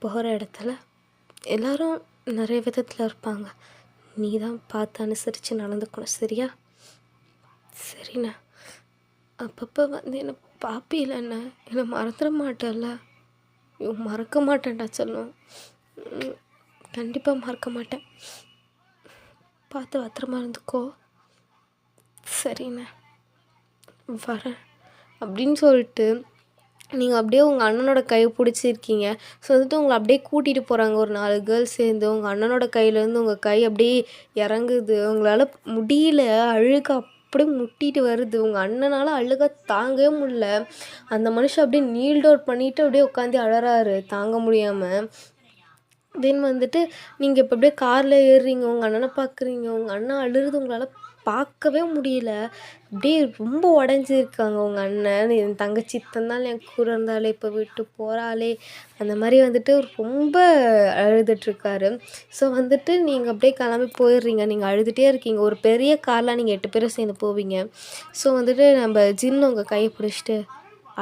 போகிற இடத்துல எல்லோரும் நிறைய விதத்தில் இருப்பாங்க. நீ தான் பார்த்து அனுசரித்து நடந்துக்கணும் சரியா? சரிண்ணே. அப்பப்போ வந்து என்னை பாப்பிலண்ணே, என்னை மறந்துட மாட்டேல்ல? மறக்க மாட்டேன்டா சொல்லும். கண்டிப்பாக மறக்க மாட்டேன். பார்த்து பத்திரமா இருந்துக்கோ. சரிண்ணே, வரேன் அப்படின்னு சொல்லிட்டு நீங்கள் அப்படியே உங்கள் அண்ணனோட கையை பிடிச்சிருக்கீங்க. ஸோ வந்துட்டு உங்களை அப்படியே கூட்டிகிட்டு போகிறாங்க. ஒரு 4 கேர்ள்ஸ் சேர்ந்து உங்கள் அண்ணனோட கையிலேருந்து உங்கள் கை அப்படியே இறங்குது. உங்களால் முடியல, அழுக அப்படியே முட்டிட்டு வருது. உங்கள் அண்ணனால் அழுக தாங்கவே முடியல. அந்த மனுஷன் அப்படியே நீல் டவுன் பண்ணிவிட்டு அப்படியே உட்காந்து அழறாரு தாங்க முடியாமல். தென் வந்துட்டு நீங்கள் இப்போ அப்படியே காரில் ஏறுறீங்க. உங்கள் அண்ணனை பார்க்குறீங்க. உங்கள் அண்ணன் அழுறது உங்களால் பார்க்கவே முடியல. அப்படியே ரொம்ப உடஞ்சிருக்காங்க உங்கள் அண்ணன். என் தங்கச்சி இத்தனை நாள் என் கூட இருந்தாலே இப்போ விட்டு போகிறாளே, அந்த மாதிரி வந்துட்டு ரொம்ப அழுதுட்ருக்காரு. ஸோ வந்துட்டு நீங்கள் அப்படியே கிளம்பி போயிடுறீங்க. நீங்கள் அழுதுகிட்டே இருக்கீங்க. ஒரு பெரிய காரில் நீங்கள் 8 பேரும் சேர்ந்து போவீங்க. ஸோ வந்துட்டு நம்ம ஜின்னு உங்கள் கையை பிடிச்சிட்டு,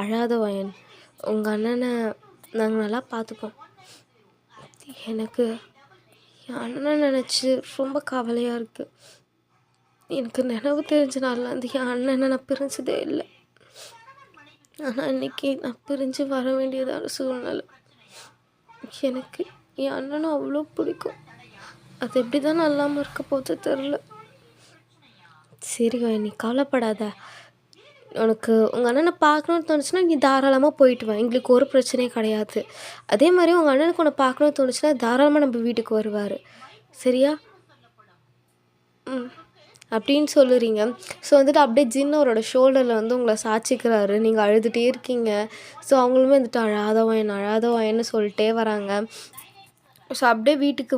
அழாத வயன், உங்கள் அண்ணனை நாங்கள் நல்லா பார்த்துப்போம். எனக்கு என் அண்ணனை நினச்சி ரொம்ப கவலையாக இருக்குது. எனக்கு நினைவு தெரிஞ்ச நாளில் வந்து என் அண்ணனை நான் பிரிஞ்சதே இல்லை. ஆனால் இன்றைக்கி நான் பிரிஞ்சு வர வேண்டியதான சூழ்நிலை. எனக்கு என் அண்ணனை அவ்வளோ பிடிக்கும். அது எப்படி தான் நல்லாமல் இருக்க போது தெரில. சரி நீ கவலைப்படாத. உனக்கு உங்கள் அண்ணனை பார்க்கணுன்னு தோணுச்சுன்னா நீ தாராளமாக போயிட்டு வா. எங்களுக்கு ஒரு பிரச்சனையும் கிடையாது. அதே மாதிரி உங்கள் அண்ணனுக்கு உன்னை பார்க்கணுன்னு தோணுச்சுன்னா தாராளமாக நம்ம வீட்டுக்கு வருவார் சரியா? அப்படின்னு சொல்லுறீங்க. ஸோ வந்துட்டு அப்படியே ஜின்னு அவரோட ஷோல்டரில் வந்து உங்களை சாய்ச்சிக்கிறாரு. நீங்கள் அழுதுகிட்டே இருக்கீங்க. ஸோ அவங்களுமே வந்துட்டு அழாதவாயன்னு சொல்லிட்டே வராங்க. ஸோ அப்படியே வீட்டுக்கு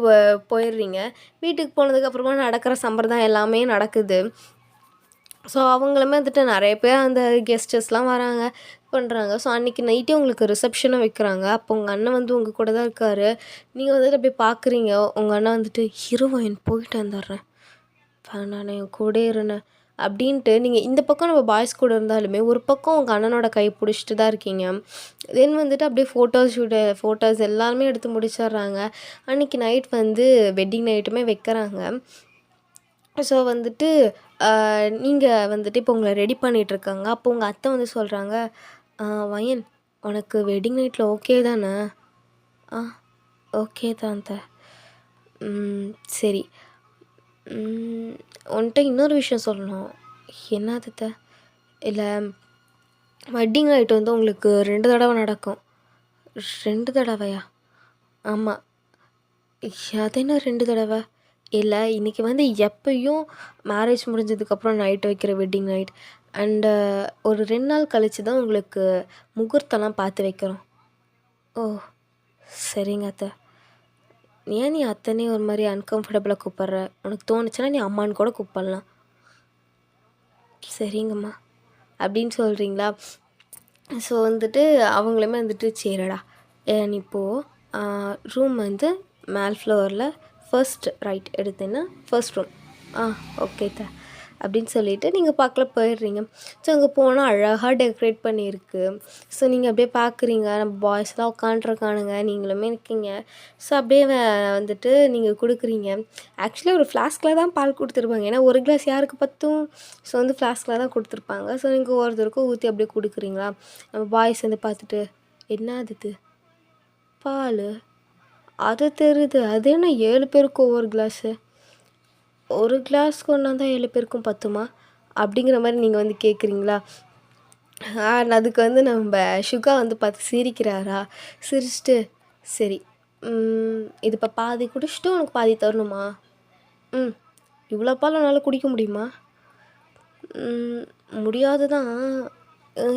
போயிடுறீங்க. வீட்டுக்கு போனதுக்கப்புறமா நடக்கிற சம்பிரதாயம் எல்லாமே நடக்குது. ஸோ அவங்களுமே வந்துட்டு நிறைய பேர் அந்த கெஸ்டஸ்லாம் வராங்க, பண்ணுறாங்க. ஸோ அன்றைக்கி நைட்டே உங்களுக்கு ரிசப்ஷனும் வைக்கிறாங்க. அப்போ உங்கள் அண்ணன் வந்து உங்கள் கூட தான் இருக்கார். நீங்கள் வந்துட்டு அப்படியே பார்க்குறீங்க. உங்கள் அண்ணன் வந்துட்டு ஹீரோயின் போயிட்டு வந்துடுறேன், வேணாண்ணே என் கூட இருண்ணே அப்படின்ட்டு நீங்கள் இந்த பக்கம் நம்ம பாய்ஸ் கூட இருந்தாலுமே ஒரு பக்கம் உங்கள் அண்ணனோட கை பிடிச்சிட்டு தான் இருக்கீங்க. தென் வந்துட்டு அப்படியே ஃபோட்டோஸ் எல்லாருமே எடுத்து முடிச்சிடுறாங்க. அன்றைக்கி நைட் வந்து வெட்டிங் நைட்டுமே வைக்கிறாங்க. ஸோ வந்துட்டு நீங்கள் வந்துட்டு இப்போ உங்களை ரெடி பண்ணிகிட்ருக்காங்க. அப்போ உங்கள் அத்தை வந்து சொல்கிறாங்க, வயன் உனக்கு வெட்டிங் நைட்டில் ஓகே தானே? ஓகே தான் அத்தை. சரி, உன்கிட்ட இன்னொரு விஷயம் சொல்லணும். என்னது அத்தை? இல்லை, வெட்டிங் நைட் வந்து உங்களுக்கு 2 தடவை நடக்கும். 2 தடவையா? ஆமாம், அது என்ன 2 தடவ? இல்ல இன்னைக்கு வந்து எப்பயும் மேரேஜ் முடிஞ்சதுக்கப்புறம் நைட் வைக்கிற வெட்டிங் நைட். அண்டு ஒரு 2 நாள் கழிச்சு தான் உங்களுக்கு முகூர்த்தம்லாம் பார்த்து வைக்கிறோம். ஓ! சரிங்க அத்த. ஏன் நீ அத்தனையே ஒரு மாரி அன்கம்ஃபர்டபுளா கூப்பிடுற? உனக்கு தோணுச்சுன்னா நீ அம்மான்னு கூட கூப்பிடலாம். சரிங்கம்மா. அப்படின்னு சொல்கிறீங்களா? ஸோ வந்துட்டு அவங்களுமே வந்துட்டு சரிடா நீ போ ரூம் வந்து மேல் ஃப்ளோரில் ஃபர்ஸ்ட் ரைட் எடுத்தேன்னா ஃபர்ஸ்ட் ரூம் ஆ ஓகே அப்படின்னு சொல்லிவிட்டு நீங்கள் பார்க்கல போயிடுறீங்க. ஸோ அங்கே போனால் அழகாக டெக்கரேட் பண்ணியிருக்கு. ஸோ நீங்கள் அப்படியே பார்க்குறீங்க, நம்ம பாய்ஸ்லாம் உட்காண்ட்ருக்கானுங்க, நீங்களுமே இருக்கீங்க. ஸோ அப்படியே வந்துட்டு நீங்கள் கொடுக்குறீங்க. ஆக்சுவலி ஒரு ஃப்ளாஸ்கில் தான் பால் கொடுத்துருப்பாங்க. ஏன்னா ஒரு கிளாஸ் யாருக்கு பத்தும்? ஸோ வந்து ஃப்ளாஸ்கில் தான் கொடுத்துருப்பாங்க. ஸோ நீங்கள் ஒருத்தருக்கும் ஊற்றி அப்படியே கொடுக்குறீங்களா? நம்ம பாய்ஸ் வந்து பார்த்துட்டு என்ன அது பால் அது தெரியுது, அது என்ன 7 பேருக்கு ஒவ்வொரு கிளாஸு, ஒரு கிளாஸ் கொண்டாந்தா 7 பேருக்கும் பத்துமா? அப்படிங்கிற மாதிரி நீங்கள் வந்து கேட்குறீங்களா? அதுக்கு வந்து நம்ம சுகா வந்து பார்த்து சிரிக்கிறாரா? சிரிச்சிட்டு சரி இது இப்போ பாதி குடிச்சிட்டு உனக்கு பாதி தரணுமா? ம் இவ்வளோ பால் உன்னால் குடிக்க முடியுமா? முடியாது தான்,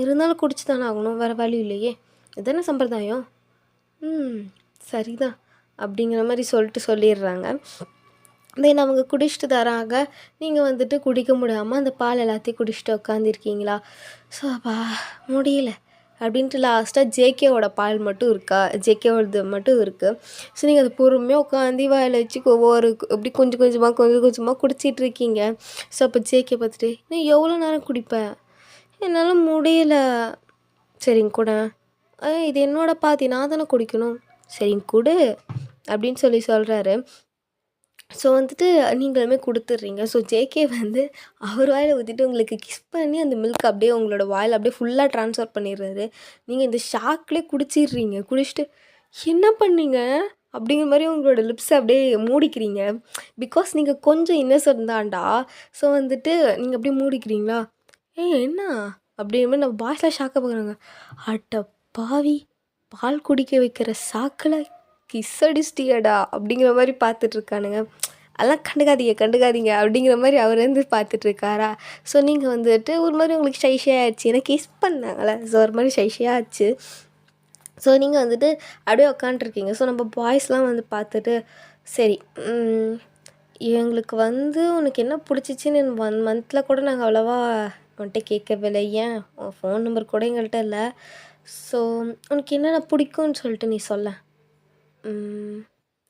இருந்தாலும் குடிச்சு தானே ஆகணும், வேறு வழி இல்லையே, இதுதானே சம்பிரதாயம். சரிதான் அப்படிங்கிற மாதிரி சொல்லிடுறாங்க. தென் அவங்க குடிச்சிட்டு தராங்க. நீங்கள் வந்துட்டு குடிக்க முடியாமல் அந்த பால் எல்லாத்தையும் குடிச்சிட்டு உட்காந்துருக்கீங்களா? ஸோ அப்பா முடியல அப்படின்ட்டு லாஸ்ட்டாக ஜேகேவோட பால் மட்டும் இருக்கா, ஜேகேவோடது மட்டும் இருக்குது. ஸோ நீங்கள் அது பொறுமையாக உட்காந்து வாயில் வச்சு ஒவ்வொரு அப்படி கொஞ்சம் கொஞ்சமாக குடிச்சிட்ருக்கீங்க. ஸோ அப்போ ஜேகே பார்த்துட்டு இன்னும் எவ்வளோ நேரம் குடிப்பேன், என்னால் முடியல. சரிங்க கூட இது என்னோட பாதி, நான் தானே குடிக்கணும். சரிங்க கொடு அப்படின்னு சொல்கிறாரு. ஸோ வந்துட்டு நீங்களுமே கொடுத்துட்றீங்க. ஸோ ஜேகே வந்து அவர் வாயில் ஊற்றிட்டு உங்களுக்கு கிஸ் பண்ணி அந்த மில்க் அப்படியே உங்களோட வாயில் அப்படியே ஃபுல்லாக ட்ரான்ஸ்ஃபர் பண்ணிடுறாரு. நீங்கள் இந்த ஷாக்லேயே குடிச்சிடுறீங்க. குடிச்சிட்டு என்ன பண்ணீங்க அப்படிங்கிற மாதிரி உங்களோட லிப்ஸை அப்படியே மூடிக்கிறீங்க. பிகாஸ் நீங்கள் கொஞ்சம் இன்னசென்ட் தான்டா. ஸோ வந்துட்டு நீங்கள் அப்படியே மூடிக்கிறீங்களா? என்ன அப்படிங்கிற மாதிரி நம்ம பாய்ஸ்லாம் ஷாக்காக பார்க்குறாங்க. அட்ட பாவி, பால் குடிக்க வைக்கிற சாக்கில் கிஸ் அடிச்சிட்டியடா அப்படிங்கிற மாதிரி பார்த்துட்ருக்கானுங்க. அதெல்லாம் கண்டுக்காதீங்க அப்படிங்கிற மாதிரி அவர் வந்து பார்த்துட்ருக்காரா? ஸோ நீங்கள் வந்துட்டு ஒரு மாதிரி உங்களுக்கு ஷைஷையாகிடுச்சு. ஏன்னா கிஸ் பண்ணாங்களே, ஸோ ஒரு மாதிரி ஷைஷையாகிடுச்சு. ஸோ நீங்கள் வந்துட்டு அப்படியே உக்காண்ட்ருக்கீங்க. ஸோ நம்ம பாய்ஸ்லாம் வந்து பார்த்துட்டு சரி எங்களுக்கு வந்து உனக்கு என்ன பிடிச்சிச்சின்னு 1 மந்தில் கூட நாங்கள் அவ்வளோவா உன்கிட்ட கேட்கவில்லை. ஏன் உன் ஃபோன் நம்பர் கூட எங்கள்கிட்ட இல்லை. ஸோ உனக்கு என்னென்ன பிடிக்கும்னு சொல்லிட்டு நீ சொல்ல.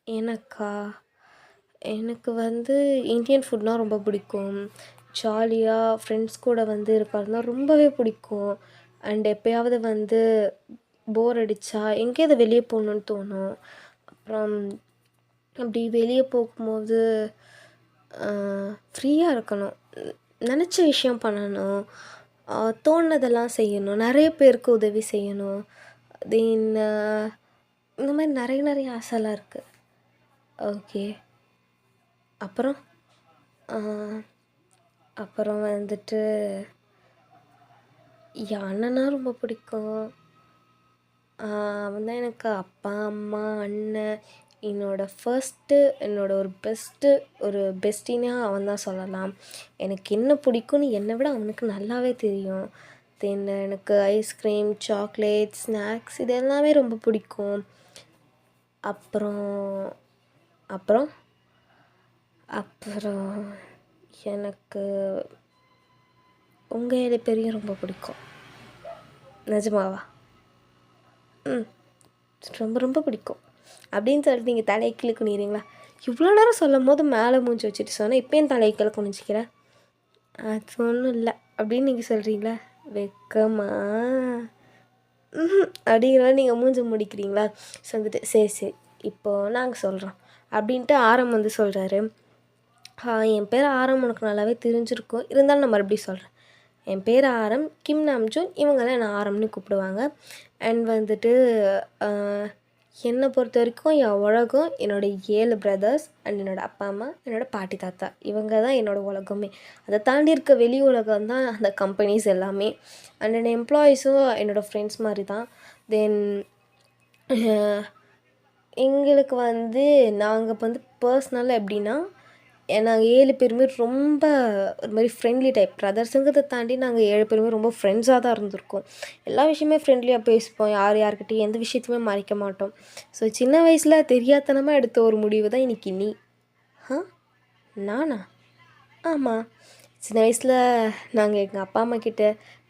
எனக்கா? எனக்கு வந்து இந்தியன் ஃபுட்னால் ரொம்ப பிடிக்கும். ஜாலியாக ஃப்ரெண்ட்ஸ் கூட வந்து இருக்கிறதுனா ரொம்பவே பிடிக்கும். அண்ட் எப்போயாவது வந்து போர் அடித்தா எங்கேயாவது வெளியே போகணுன்னு தோணும். அப்புறம் அப்படி வெளியே போகும்போது ஃப்ரீயாக இருக்கணும், நினச்ச விஷயம் பண்ணணும், தோணுனதெல்லாம் செய்யணும், நிறைய பேருக்கு உதவி செய்யணும். தென் இந்த மாதிரி நிறைய ஆசைலாம் இருக்குது. ஓகே. அப்புறம் வந்துட்டு என் அண்ணனா ரொம்ப பிடிக்கும். அவன் தான் எனக்கு அப்பா, அம்மா, அண்ணன், என்னோட ஒரு பெஸ்டினா அவன் தான் சொல்லலாம். எனக்கு என்ன பிடிக்கும்னு என்னை விட அவனுக்கு நல்லாவே தெரியும். தென் எனக்கு ஐஸ்கிரீம், சாக்லேட், ஸ்நாக்ஸ் இது எல்லாமே ரொம்ப பிடிக்கும். அப்புறம் எனக்கு உங்கள் 7 பேரையும் ரொம்ப பிடிக்கும். நிஜமாவா? ரொம்ப பிடிக்கும் அப்படின்னு சொல்லிட்டு நீங்கள் தலையை கீழே குனிறீங்களா? இவ்வளோ நேரம் சொல்லும் போது மேலே மூஞ்சி வச்சுட்டு சொன்னேன், இப்போ என் தலையை கீழே குனிச்சிக்கிறேன். அது ஒன்றும் இல்லை அப்படின்னு நீங்கள் சொல்கிறீங்களா? வெக்கமா அப்படிங்கிற நீங்கள் மூஞ்சி முடிக்கிறீங்களா? ஸோ வந்துட்டு சரி இப்போது நாங்கள் சொல்கிறோம் அப்படின்ட்டு ஆரம் வந்து சொல்கிறாரு. என் பேர் ஆரம், உனக்கு நல்லாவே தெரிஞ்சிருக்கும், இருந்தாலும் நான் மறுபடியும் சொல்கிறேன். என் பேர் ஆரம், கிம் நாம்ஜூன், இவங்க தான் என்னை ஆரம்னு கூப்பிடுவாங்க. அண்ட் வந்துட்டு என்னை பொறுத்த வரைக்கும் என் உலகம் என்னோடய 7 பிரதர்ஸ் அண்ட் என்னோடய அப்பா அம்மா, என்னோடய பாட்டி தாத்தா, இவங்க தான் என்னோடய உலகமே. அதை தாண்டி இருக்க வெளி உலகம் தான் அந்த கம்பெனிஸ் எல்லாமே. அண்ட் என்னோடய எம்ப்ளாயீஸும் என்னோடய ஃப்ரெண்ட்ஸ் மாதிரி தான். தென் எங்களுக்கு வந்து நாங்கள் வந்து பர்சனலாக எப்படின்னா நாங்கள் 7 பேருமே ரொம்ப ஒரு மாதிரி ஃப்ரெண்ட்லி டைப். பிரதர்ஸுங்கிறத தாண்டி நாங்கள் 7 பேருமே ரொம்ப ஃப்ரெண்ட்ஸாக தான் இருந்திருக்கோம். எல்லா விஷயமே ஃப்ரெண்ட்லியாக பேசிப்போம். யார்கிட்டையும் எந்த விஷயத்தையுமே மறைக்க மாட்டோம். ஸோ சின்ன வயசில் தெரியாத்தனமாக எடுத்த ஒரு முடிவு தான் இன்றைக்கி நீ. நானா? ஆமாம். சின்ன வயசில் நாங்கள் எங்கள் அப்பா அம்மா கிட்ட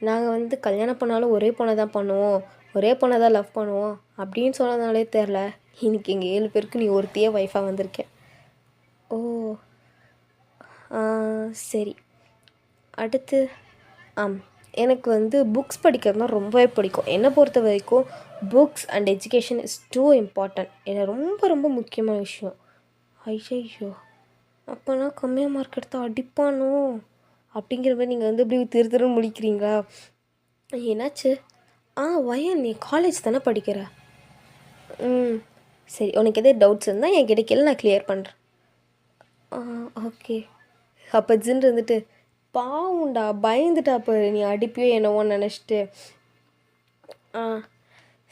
நாங்கள் வந்து கல்யாணம் பண்ணாலும் ஒரே பொண்ணை தான் பண்ணுவோம், ஒரே பொண்ணை தான் லவ் பண்ணுவோம் அப்படின்னு சொன்னதுனாலே தெரில, இன்றைக்கி எங்கள் 7 பேருக்கு நீ ஒருத்தியே ஒய்ஃபாக வந்திருக்கேன். ஓ சரி. அடுத்து எனக்கு வந்து புக்ஸ் படிக்கிறதுனா ரொம்பவே பிடிக்கும். என்னை பொறுத்த வரைக்கும் books and education is too important. எனக்கு ரொம்ப ரொம்ப முக்கியமான விஷயம். ஐயையோ, அப்போனா கம்மியாக மார்க் எடுத்தால் அடிப்பானோ அப்படிங்கிற மாதிரி நீங்கள் வந்து இப்படி திருன்னு முழிக்கிறீங்களா? என்னாச்சு? வயன், நீ காலேஜ் தானே படிக்கிற? சரி, உனக்கு எதே டவுட்ஸ் இருந்தால் என்கிட்ட கேளு, நான் கிளியர் பண்ணுறேன். ஓகே. அப்போ ஜின் இருந்துட்டு, பாவுண்டா பயந்துட்டா பாரு, நீ அடிப்பியோ என்னவோன்னு நினச்சிட்டு.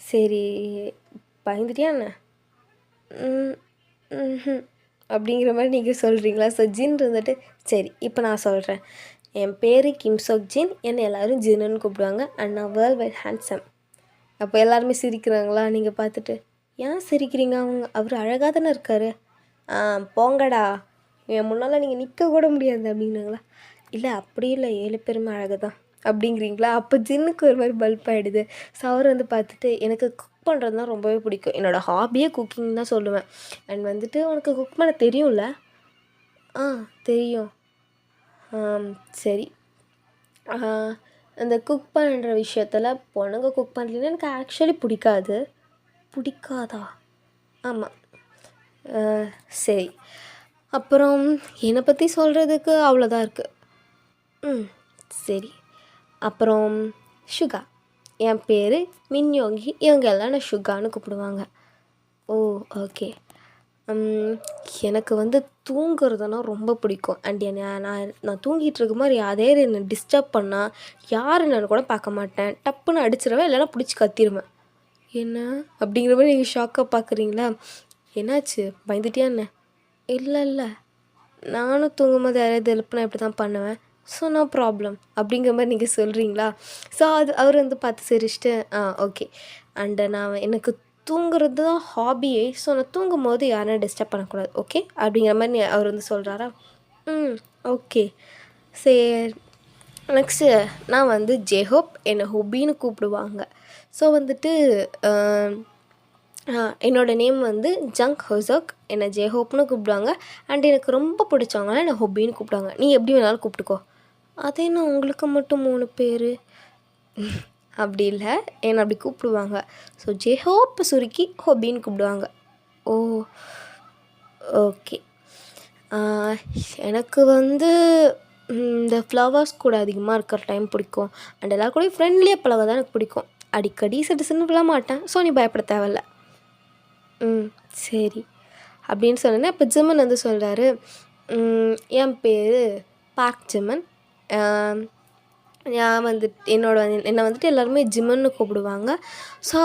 சரி, பயந்துட்டியா என்ன? அப்படிங்கிற மாதிரி நீங்கள் சொல்கிறீங்களா? ஸோ ஜின் இருந்துட்டு, சரி இப்போ நான் சொல்கிறேன். என் பேர் கிம்சோக் ஜின், என்னை எல்லோரும் ஜின்னுன்னு கூப்பிடுவாங்க. அண்ட் நான் வேர்ல்ட் வைட் ஹேண்ட்ஸம். அப்போ எல்லாருமே சிரிக்கிறாங்களா நீங்கள் பார்த்துட்டு? ஏன் சிரிக்கிறீங்க? அவர் அழகாக தானே இருக்கார். போங்கடா, என் முன்னால் நீங்கள் நிற்க கூட முடியாது அப்படின்னாங்களா? இல்லை அப்படி இல்லை, 7 பேருமே அழகு தான் அப்படிங்கிறீங்களா? அப்போ ஜின்னுக்கு ஒரு மாதிரி பல்ப் ஆகிடுது. ஸோ அவர் வந்து பார்த்துட்டு, எனக்கு குக் பண்ணுறது தான் ரொம்பவே பிடிக்கும், என்னோடய ஹாபியே குக்கிங் தான் சொல்லுவேன். அண்ட் வந்துட்டு, உனக்கு குக் பண்ண தெரியும்ல? தெரியும். சரி. அந்த குக் பண்ணுற விஷயத்தில் பொண்ணுங்க குக் பண்ணலன்னா எனக்கு ஆக்சுவலி பிடிக்காதா? ஆமாம். சரி, அப்புறம் என்னை பற்றி சொல்கிறதுக்கு அவ்வளோதான் இருக்குது. சரி, அப்புறம் ஷுகா. என் பேர் மின்யோங்கி, இவங்க எல்லாம் நான் ஷுகான்னு கூப்பிடுவாங்க. ஓ ஓகே. எனக்கு வந்து தூங்குறதுனா ரொம்ப பிடிக்கும். அண்ட் நான் தூங்கிட்டு இருக்கும் போது அதே என்னை டிஸ்டர்ப் பண்ணால் யார் என்னன்னு கூட பார்க்க மாட்டேன், டப்புன்னு அடிச்சிருவேன், இல்லைனா பிடிச்சி கத்திடுவேன். என்ன அப்படிங்கிற மாதிரி நீங்கள் ஷாக்காக பார்க்குறீங்களா? என்னாச்சு, பயந்துட்டியா என்ன? இல்லை, நானும் தூங்கும்போது யாராவது எழுப்புனா இப்படி தான் பண்ணுவேன். ஸோ நோ ப்ராப்ளம் அப்படிங்கிற மாதிரி நீங்கள் சொல்கிறீங்களா? ஸோ அவர் வந்து பார்த்து சிரிச்சிட்டு ஓகே. அண்டு எனக்கு தூங்குறது தான் ஹாபியே. ஸோ நான் தூங்கும் போது யாரும் டிஸ்டர்ப் பண்ணக்கூடாது, ஓகே அப்படிங்கிற மாதிரி அவர் வந்து சொல்கிறாரா? ஓகே. சரி, நெக்ஸ்ட்டு நான் வந்து ஜெஹோப், என்னை ஹொபின்னு கூப்பிடுவாங்க. ஸோ வந்துட்டு என்னோடய நேம் வந்து ஜங்க் ஹொசோக், என்னை ஜெஹோப்னு கூப்பிடுவாங்க. அண்ட் எனக்கு ரொம்ப பிடிச்சவங்களாம் என்னை ஹொபின்னு கூப்பிடுவாங்க. நீ எப்படி வேணாலும் கூப்பிட்டுக்கோ. அதே நான் உங்களுக்கு மட்டும் 3 பேர் அப்படி இல்லை, என்னை அப்படி கூப்பிடுவாங்க. ஸோ ஜெஹோப்பை சுருக்கி ஹொபின்னு கூப்பிடுவாங்க. ஓ ஓகே. எனக்கு வந்து இந்த ஃப்ளவர்ஸ் கூட அதிகமாக இருக்கிற டைம் பிடிக்கும். அண்ட் எல்லாரும் கூடயும் ஃப்ரெண்ட்லியாக பழக தான் எனக்கு பிடிக்கும். அடிக்கடி சிட்டுன்னு விழ மாட்டேன். ஸோ நீ பயப்பட தேவையில்ல. சரி அப்படின்னு சொன்னேன்னே அப்போ ஜிமன் வந்து சொல்கிறாரு, என் பேர் பாக் ஜிமன். நான் வந்துட்டு என்னை வந்துட்டு எல்லாருமே ஜிமன்னு கூப்பிடுவாங்க. ஸோ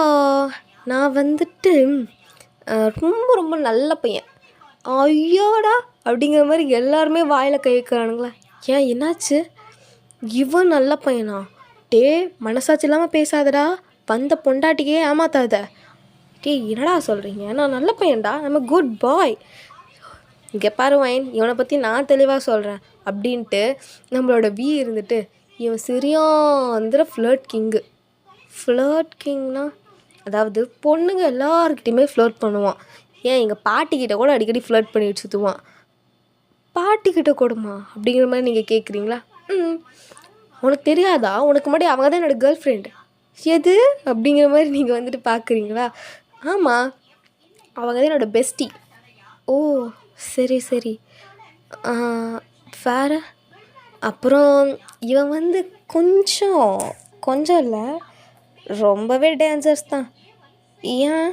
நான் வந்துட்டு ரொம்ப ரொம்ப நல்ல பையன். ஐயோடா அப்படிங்கிற மாதிரி எல்லாருமே வாயில் கை வைக்கிறானுங்களா? ஏன் என்னாச்சு? இவன் நல்ல பையனா? மனசாட்சி இல்லாமல் பேசாதடா, வந்த பொண்டாட்டிக்கே ஏமாத்தாத. என்னடா சொல்கிறீங்க? நான் நல்ல பையன்டா, நம்ம குட் பாய். இங்கே பாரு வைன், இவனை பற்றி நான் தெளிவாக சொல்கிறேன் அப்படின்ட்டு நம்மளோட இருந்துட்டு, இவன் சரியாந்திர ஃப்ளர்ட் கிங்னா அதாவது பொண்ணுங்க எல்லாருக்கிட்டையுமே ஃப்ளர்ட் பண்ணுவான். ஏன் எங்கள் பாட்டிக்கிட்ட கூட அடிக்கடி ஃப்ளர்ட் பண்ணிட்டு சுற்றுவான். பாட்டிக்கிட்ட கூடமா அப்படிங்கிற மாதிரி நீங்கள் கேட்குறீங்களா? உனக்கு தெரியாதா? உனக்கு முன்னாடி அவங்க தான் என்னோடய கேர்ள் ஃப்ரெண்டு. எது அப்படிங்கிற மாதிரி நீங்கள் வந்துட்டு பார்க்குறீங்களா? ஆமாம், அவங்க தான் என்னோடய பெஸ்டி. ஓ சரி. வேறு? அப்புறம் இவன் வந்து கொஞ்சம் இல்லை, ரொம்பவே டேஞ்சர்ஸ் தான். ஏன்?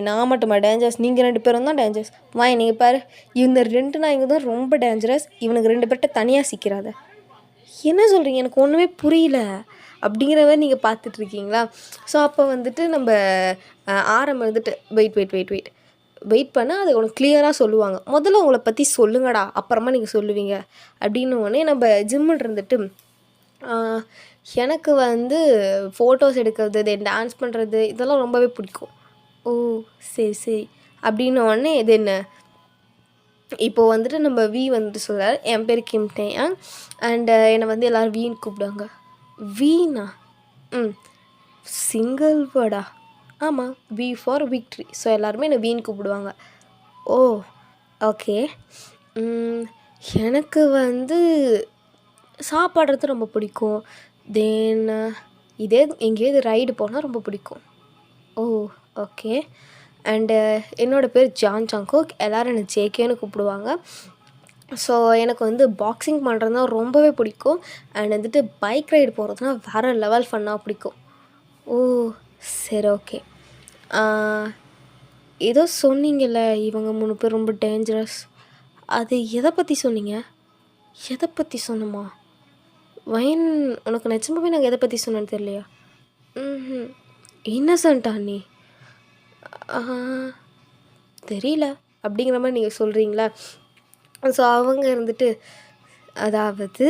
நான் மட்டுமா டேஞ்சர்ஸ்? நீங்கள் 2 பேரும் தான் டேஞ்சர்ஸ். நீங்கள் பாரு, இந்த 2 நாய்ங்க தான் ரொம்ப டேஞ்சரஸ். இவனுக்கு 2 பேர்கிட்ட தனியாக சிக்கிறாத. என்ன சொல்கிறீங்க? எனக்கு ஒன்றுமே புரியல. அப்படிங்கிற மாதிரி நீங்கள் பார்த்துட்ருக்கீங்களா? ஸோ அப்போ வந்துட்டு நம்ம ஆரம் வந்துட்டு வெயிட் பண்ணால் அது உனக்கு கிளியராக சொல்லுவாங்க. முதல்ல உங்களை பற்றி சொல்லுங்கடா, அப்புறமா நீங்கள் சொல்லுவீங்க அப்படின்னு உடனே நம்ம ஜிம்மில் இருந்துட்டு எனக்கு வந்து ஃபோட்டோஸ் எடுக்கிறது, தென் டான்ஸ் பண்ணுறது இதெல்லாம் ரொம்பவே பிடிக்கும். ஓ சரி சரி அப்படின்ன உடனே இது என்ன இப்போது வந்துட்டு நம்ம வந்துட்டு சொல்கிறார், என் பேர் கிம் டேயாங் அண்டு என்னை வந்து எல்லோரும் வீன்னு கூப்பிடுவாங்க. வீணா? சிங்கிள் வேர்டா? ஆமாம், வி ஃபார் விக்ட்ரி. ஸோ எல்லாருமே என்னை வீண் கூப்பிடுவாங்க. ஓ ஓகே. எனக்கு வந்து சாப்பிட்றது ரொம்ப பிடிக்கும். தென் எங்கேயாவது ரைடு போனால் ரொம்ப பிடிக்கும். ஓ ஓகே. அண்டு என்னோடய பேர் ஜான் ஜாங்கோக், எல்லோரும் என்னை ஜேகேன்னு கூப்பிடுவாங்க. ஸோ எனக்கு வந்து பாக்ஸிங் பண்ணுறதுனா ரொம்பவே பிடிக்கும். அண்ட் வந்துட்டு பைக் ரைடு போகிறதுனா வேறு லெவல் ஃபன்னாக பிடிக்கும். ஓ சரி ஓகே. ஏதோ சொன்னீங்கல்ல இவங்க 3 பேர் ரொம்ப டேஞ்சரஸ், அது எதை பற்றி சொன்னீங்க? எதை பற்றி சொன்னோமா? வயன் உனக்கு நிஜமாவே நாங்கள் எதை பற்றி சொன்னேன்னு தெரியலையா? இன்னசென்ட்டா நீ? தெரியல அப்படிங்கிற மாதிரி நீங்கள் சொல்கிறீங்களா? ஸோ அவங்க இருந்துட்டு அதாவது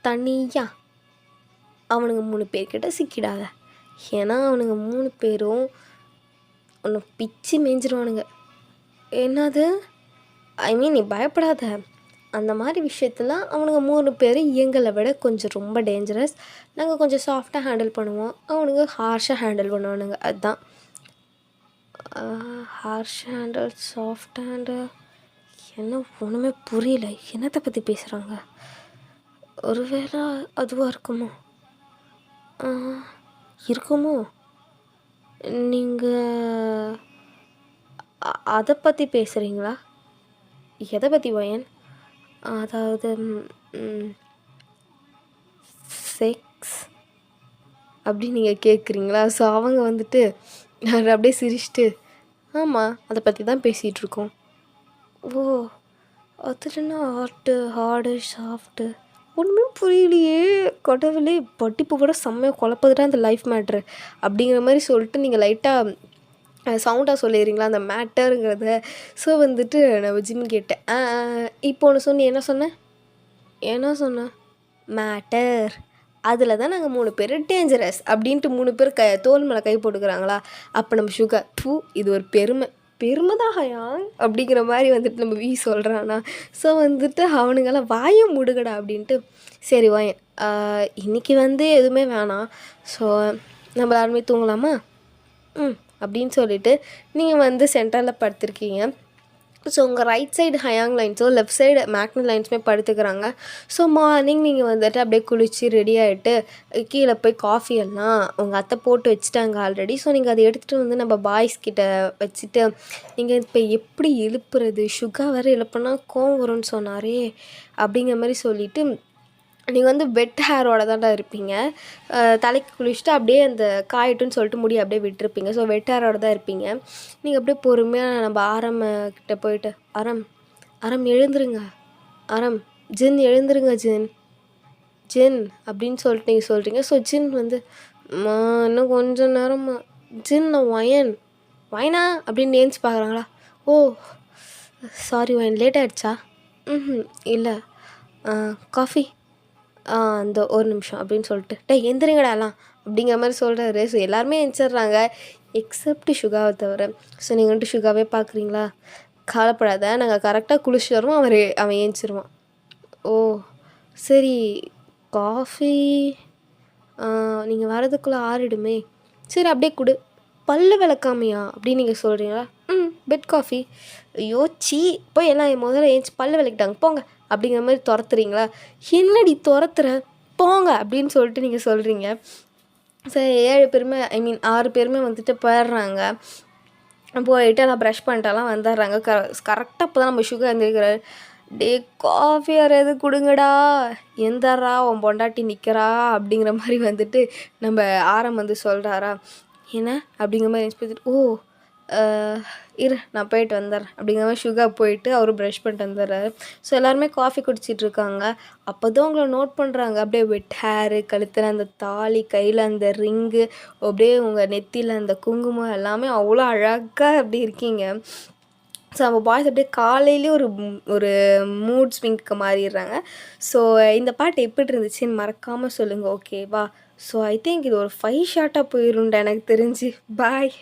தனியாக அவனுங்க 3 பேர்கிட்ட சிக்கிடாத, ஏன்னா அவனுங்க 3 பேரும் உன்னை பிச்சு மேய்ஞ்சிருவானுங்க. என்னது? ஐ மீன் நீ பயப்படாத, அந்த மாதிரி விஷயத்தில் அவனுங்க 3 பேர் எங்களை விட கொஞ்சம் ரொம்ப டேஞ்சரஸ். நாங்கள் கொஞ்சம் சாஃப்டாக ஹேண்டில் பண்ணுவோம், அவனுங்க ஹார்ஷாக ஹேண்டில் பண்ணுவானுங்க. அதுதான் ஹார்ஷ் ஹேண்டில், சாஃப்ட் ஹேண்டில். என்ன ஒன்றுமே புரியல, என்னத்தை பற்றி பேசுகிறாங்க? ஒருவேளை அதுவாக இருக்குமோ? நீங்கள் அதை பற்றி பேசுகிறீங்களா? எதை பற்றி வயன்? அதாவது செக்ஸ் அப்படி நீங்கள் கேட்குறீங்களா? ஸோ அவங்க வந்துட்டு அப்படியே சிரிச்சிட்டு ஆமாம் அதை பற்றி தான் பேசிகிட்ருக்கோம். ஓ அதுலன்னா ஹார்டு சாஃப்ட்டு ஒன்றுமே புரியலையே, கடவுளே படிப்பு கூட செம்மையாக குழப்பதுட்டா அந்த லைஃப் மேட்ரு அப்படிங்கிற மாதிரி சொல்லிட்டு நீங்கள் லைட்டாக சவுண்டாக சொல்லிடுறீங்களா அந்த மேட்டருங்கிறத. ஸோ வந்துட்டு நான் ஜிம்மு கேட்டேன், இப்போ ஒன்று சொன்னி என்ன சொன்னேன்? மேட்டர், அதில் தான் நாங்கள் 3 பேர் டேஞ்சரஸ் அப்படின்ட்டு 3 பேர் தோல் மேலே கை போட்டுக்கிறாங்களா? அப்போ நம்ம சுகர் இது ஒரு பெருமை தான் ஹயாங் அப்படிங்கிற மாதிரி வந்துட்டு நம்ம சொல்கிறானா? ஸோ வந்துட்டு அவனுங்கெல்லாம் வாயை முடுகடா அப்படின்ட்டு சரி வாயன் இன்றைக்கி வந்து எதுவுமே வேணாம், ஸோ நம்ம எல்லாருமே தூங்கலாமா? அப்படின்னு சொல்லிவிட்டு நீங்கள் வந்து சென்டரில் படுத்திருக்கீங்க. ஸோ உங்கள் ரைட் சைடு ஹயாங் லைன்ஸோ லெஃப்ட் சைடு மேக்னல் லைன்ஸுமே படுத்துக்கிறாங்க. ஸோ மார்னிங் நீங்கள் வந்துட்டு அப்படியே குளித்து ரெடி ஆகிட்டு கீழே போய் காஃபி எல்லாம் உங்கள் அத்தை போட்டு வச்சுட்டாங்க ஆல்ரெடி. ஸோ நீங்கள் அதை எடுத்துகிட்டு வந்து நம்ம பாய்ஸ் கிட்ட வச்சுட்டு நீங்கள் இப்போ எப்படி எழுப்புறது, சுகர் வேறு எழுப்புனா கோவம் வரும்னு சொன்னாரே அப்படிங்கிற மாதிரி சொல்லிவிட்டு நீங்கள் வந்து வெட் ஹேரோட தான்டா இருப்பீங்க. தலைக்கு குளிச்சுட்டு அப்படியே அந்த காயட்டுன்னு சொல்லிட்டு முடி அப்படியே விட்டுருப்பீங்க. ஸோ வெட் ஹேரோட தான் இருப்பீங்க. நீங்கள் அப்படியே பொறுமையாக நம்ம ஆரம் கிட்ட போயிட்டு ஆரம் எழுந்துருங்க, ஜின் எழுந்துருங்க, ஜின் அப்படின்னு சொல்லிட்டு நீங்கள் சொல்கிறீங்க. ஸோ ஜின் வந்து இன்னும் கொஞ்சம் நேரமா, ஜின் வயனா அப்படின்னு ஏஞ்சி பார்க்குறாங்களா? ஓ சாரி வயன், லேட் ஆகிடுச்சா? இல்லை காஃபி அந்த ஒரு நிமிஷம் அப்படின்னு சொல்லிட்டு எந்திரிங்கடாலாம் அப்படிங்கிற மாதிரி சொல்கிறாரு. ஸோ எல்லாருமே எந்திரிச்சிட்றாங்க எக்ஸப்ட் சுகாவை தவிர. ஸோ நீங்கள் வந்துட்டு சுகாவே பார்க்குறீங்களா? கவலைப்படாத, நாங்கள் கரெக்டாக குளிச்சுட்டு வருவோம், அவன் ஏஞ்சிருவான். ஓ சரி, காஃபி நீங்கள் வரதுக்குள்ளே ஆறிடுமே, சரி அப்படியே கொடு. பல்லு விளக்காமையா அப்படின்னு நீங்கள் சொல்கிறீங்களா? Bed coffee. ஐயோ சீ, போய் எல்லாம் முதல்ல ஏஞ்சி பல்லு விளக்கிட்டாங்க போங்க அப்படிங்கிற மாதிரி துரத்துறீங்களா? என்னடி துரத்துற, போங்க அப்படின்னு சொல்லிட்டு நீங்கள் சொல்கிறீங்க. சரி 7 பேருமே 6 பேருமே வந்துட்டு போயிடுறாங்க. போயிட்டு எல்லாம் ப்ரஷ் பண்ணிட்டெல்லாம் வந்துடுறாங்க. கரெக்டாக இப்போ தான் நம்ம சுகர் எழுந்திருக்கிறாரு. டே காஃபி யாராவது கொடுங்கடா, எந்தரா உன் பொண்டாட்டி நிற்கிறா அப்படிங்கிற மாதிரி வந்துட்டு நம்ம ஆரம் வந்து சொல்கிறாரா? என்ன அப்படிங்கிற மாதிரி பார்த்துட்டு ஓ இரு நான் போயிட்டு வந்துடுறேன் அப்படிங்கிற மாதிரி சுகா போயிட்டு அவரு ப்ரஷ் பண்ணிட்டு வந்துடுறாரு. ஸோ எல்லாருமே காஃபி குடிச்சிட்டு இருக்காங்க. அப்போ தான் அவங்கள நோட் பண்ணுறாங்க. அப்படியே வெட் ஹேரு, கழுத்தில் அந்த தாலி, கையில் அந்த ரிங்கு, அப்படியே உங்கள் நெத்தியில் அந்த குங்குமம் எல்லாமே அவ்வளோ அழகாக அப்படி இருக்கீங்க. ஸோ நம்ம பாய்ஸ் அப்படியே காலையிலே ஒரு மூட் ஸ்விங்க்கு மாறிடுறாங்க. ஸோ இந்த பாட்டு எப்படி இருந்துச்சுன்னு மறக்காமல் சொல்லுங்கள், ஓகேவா? ஸோ ஐ திங்க் இது ஒரு 5 ஷாட்டாக போயிரும்டா எனக்கு தெரிஞ்சு. பாய்.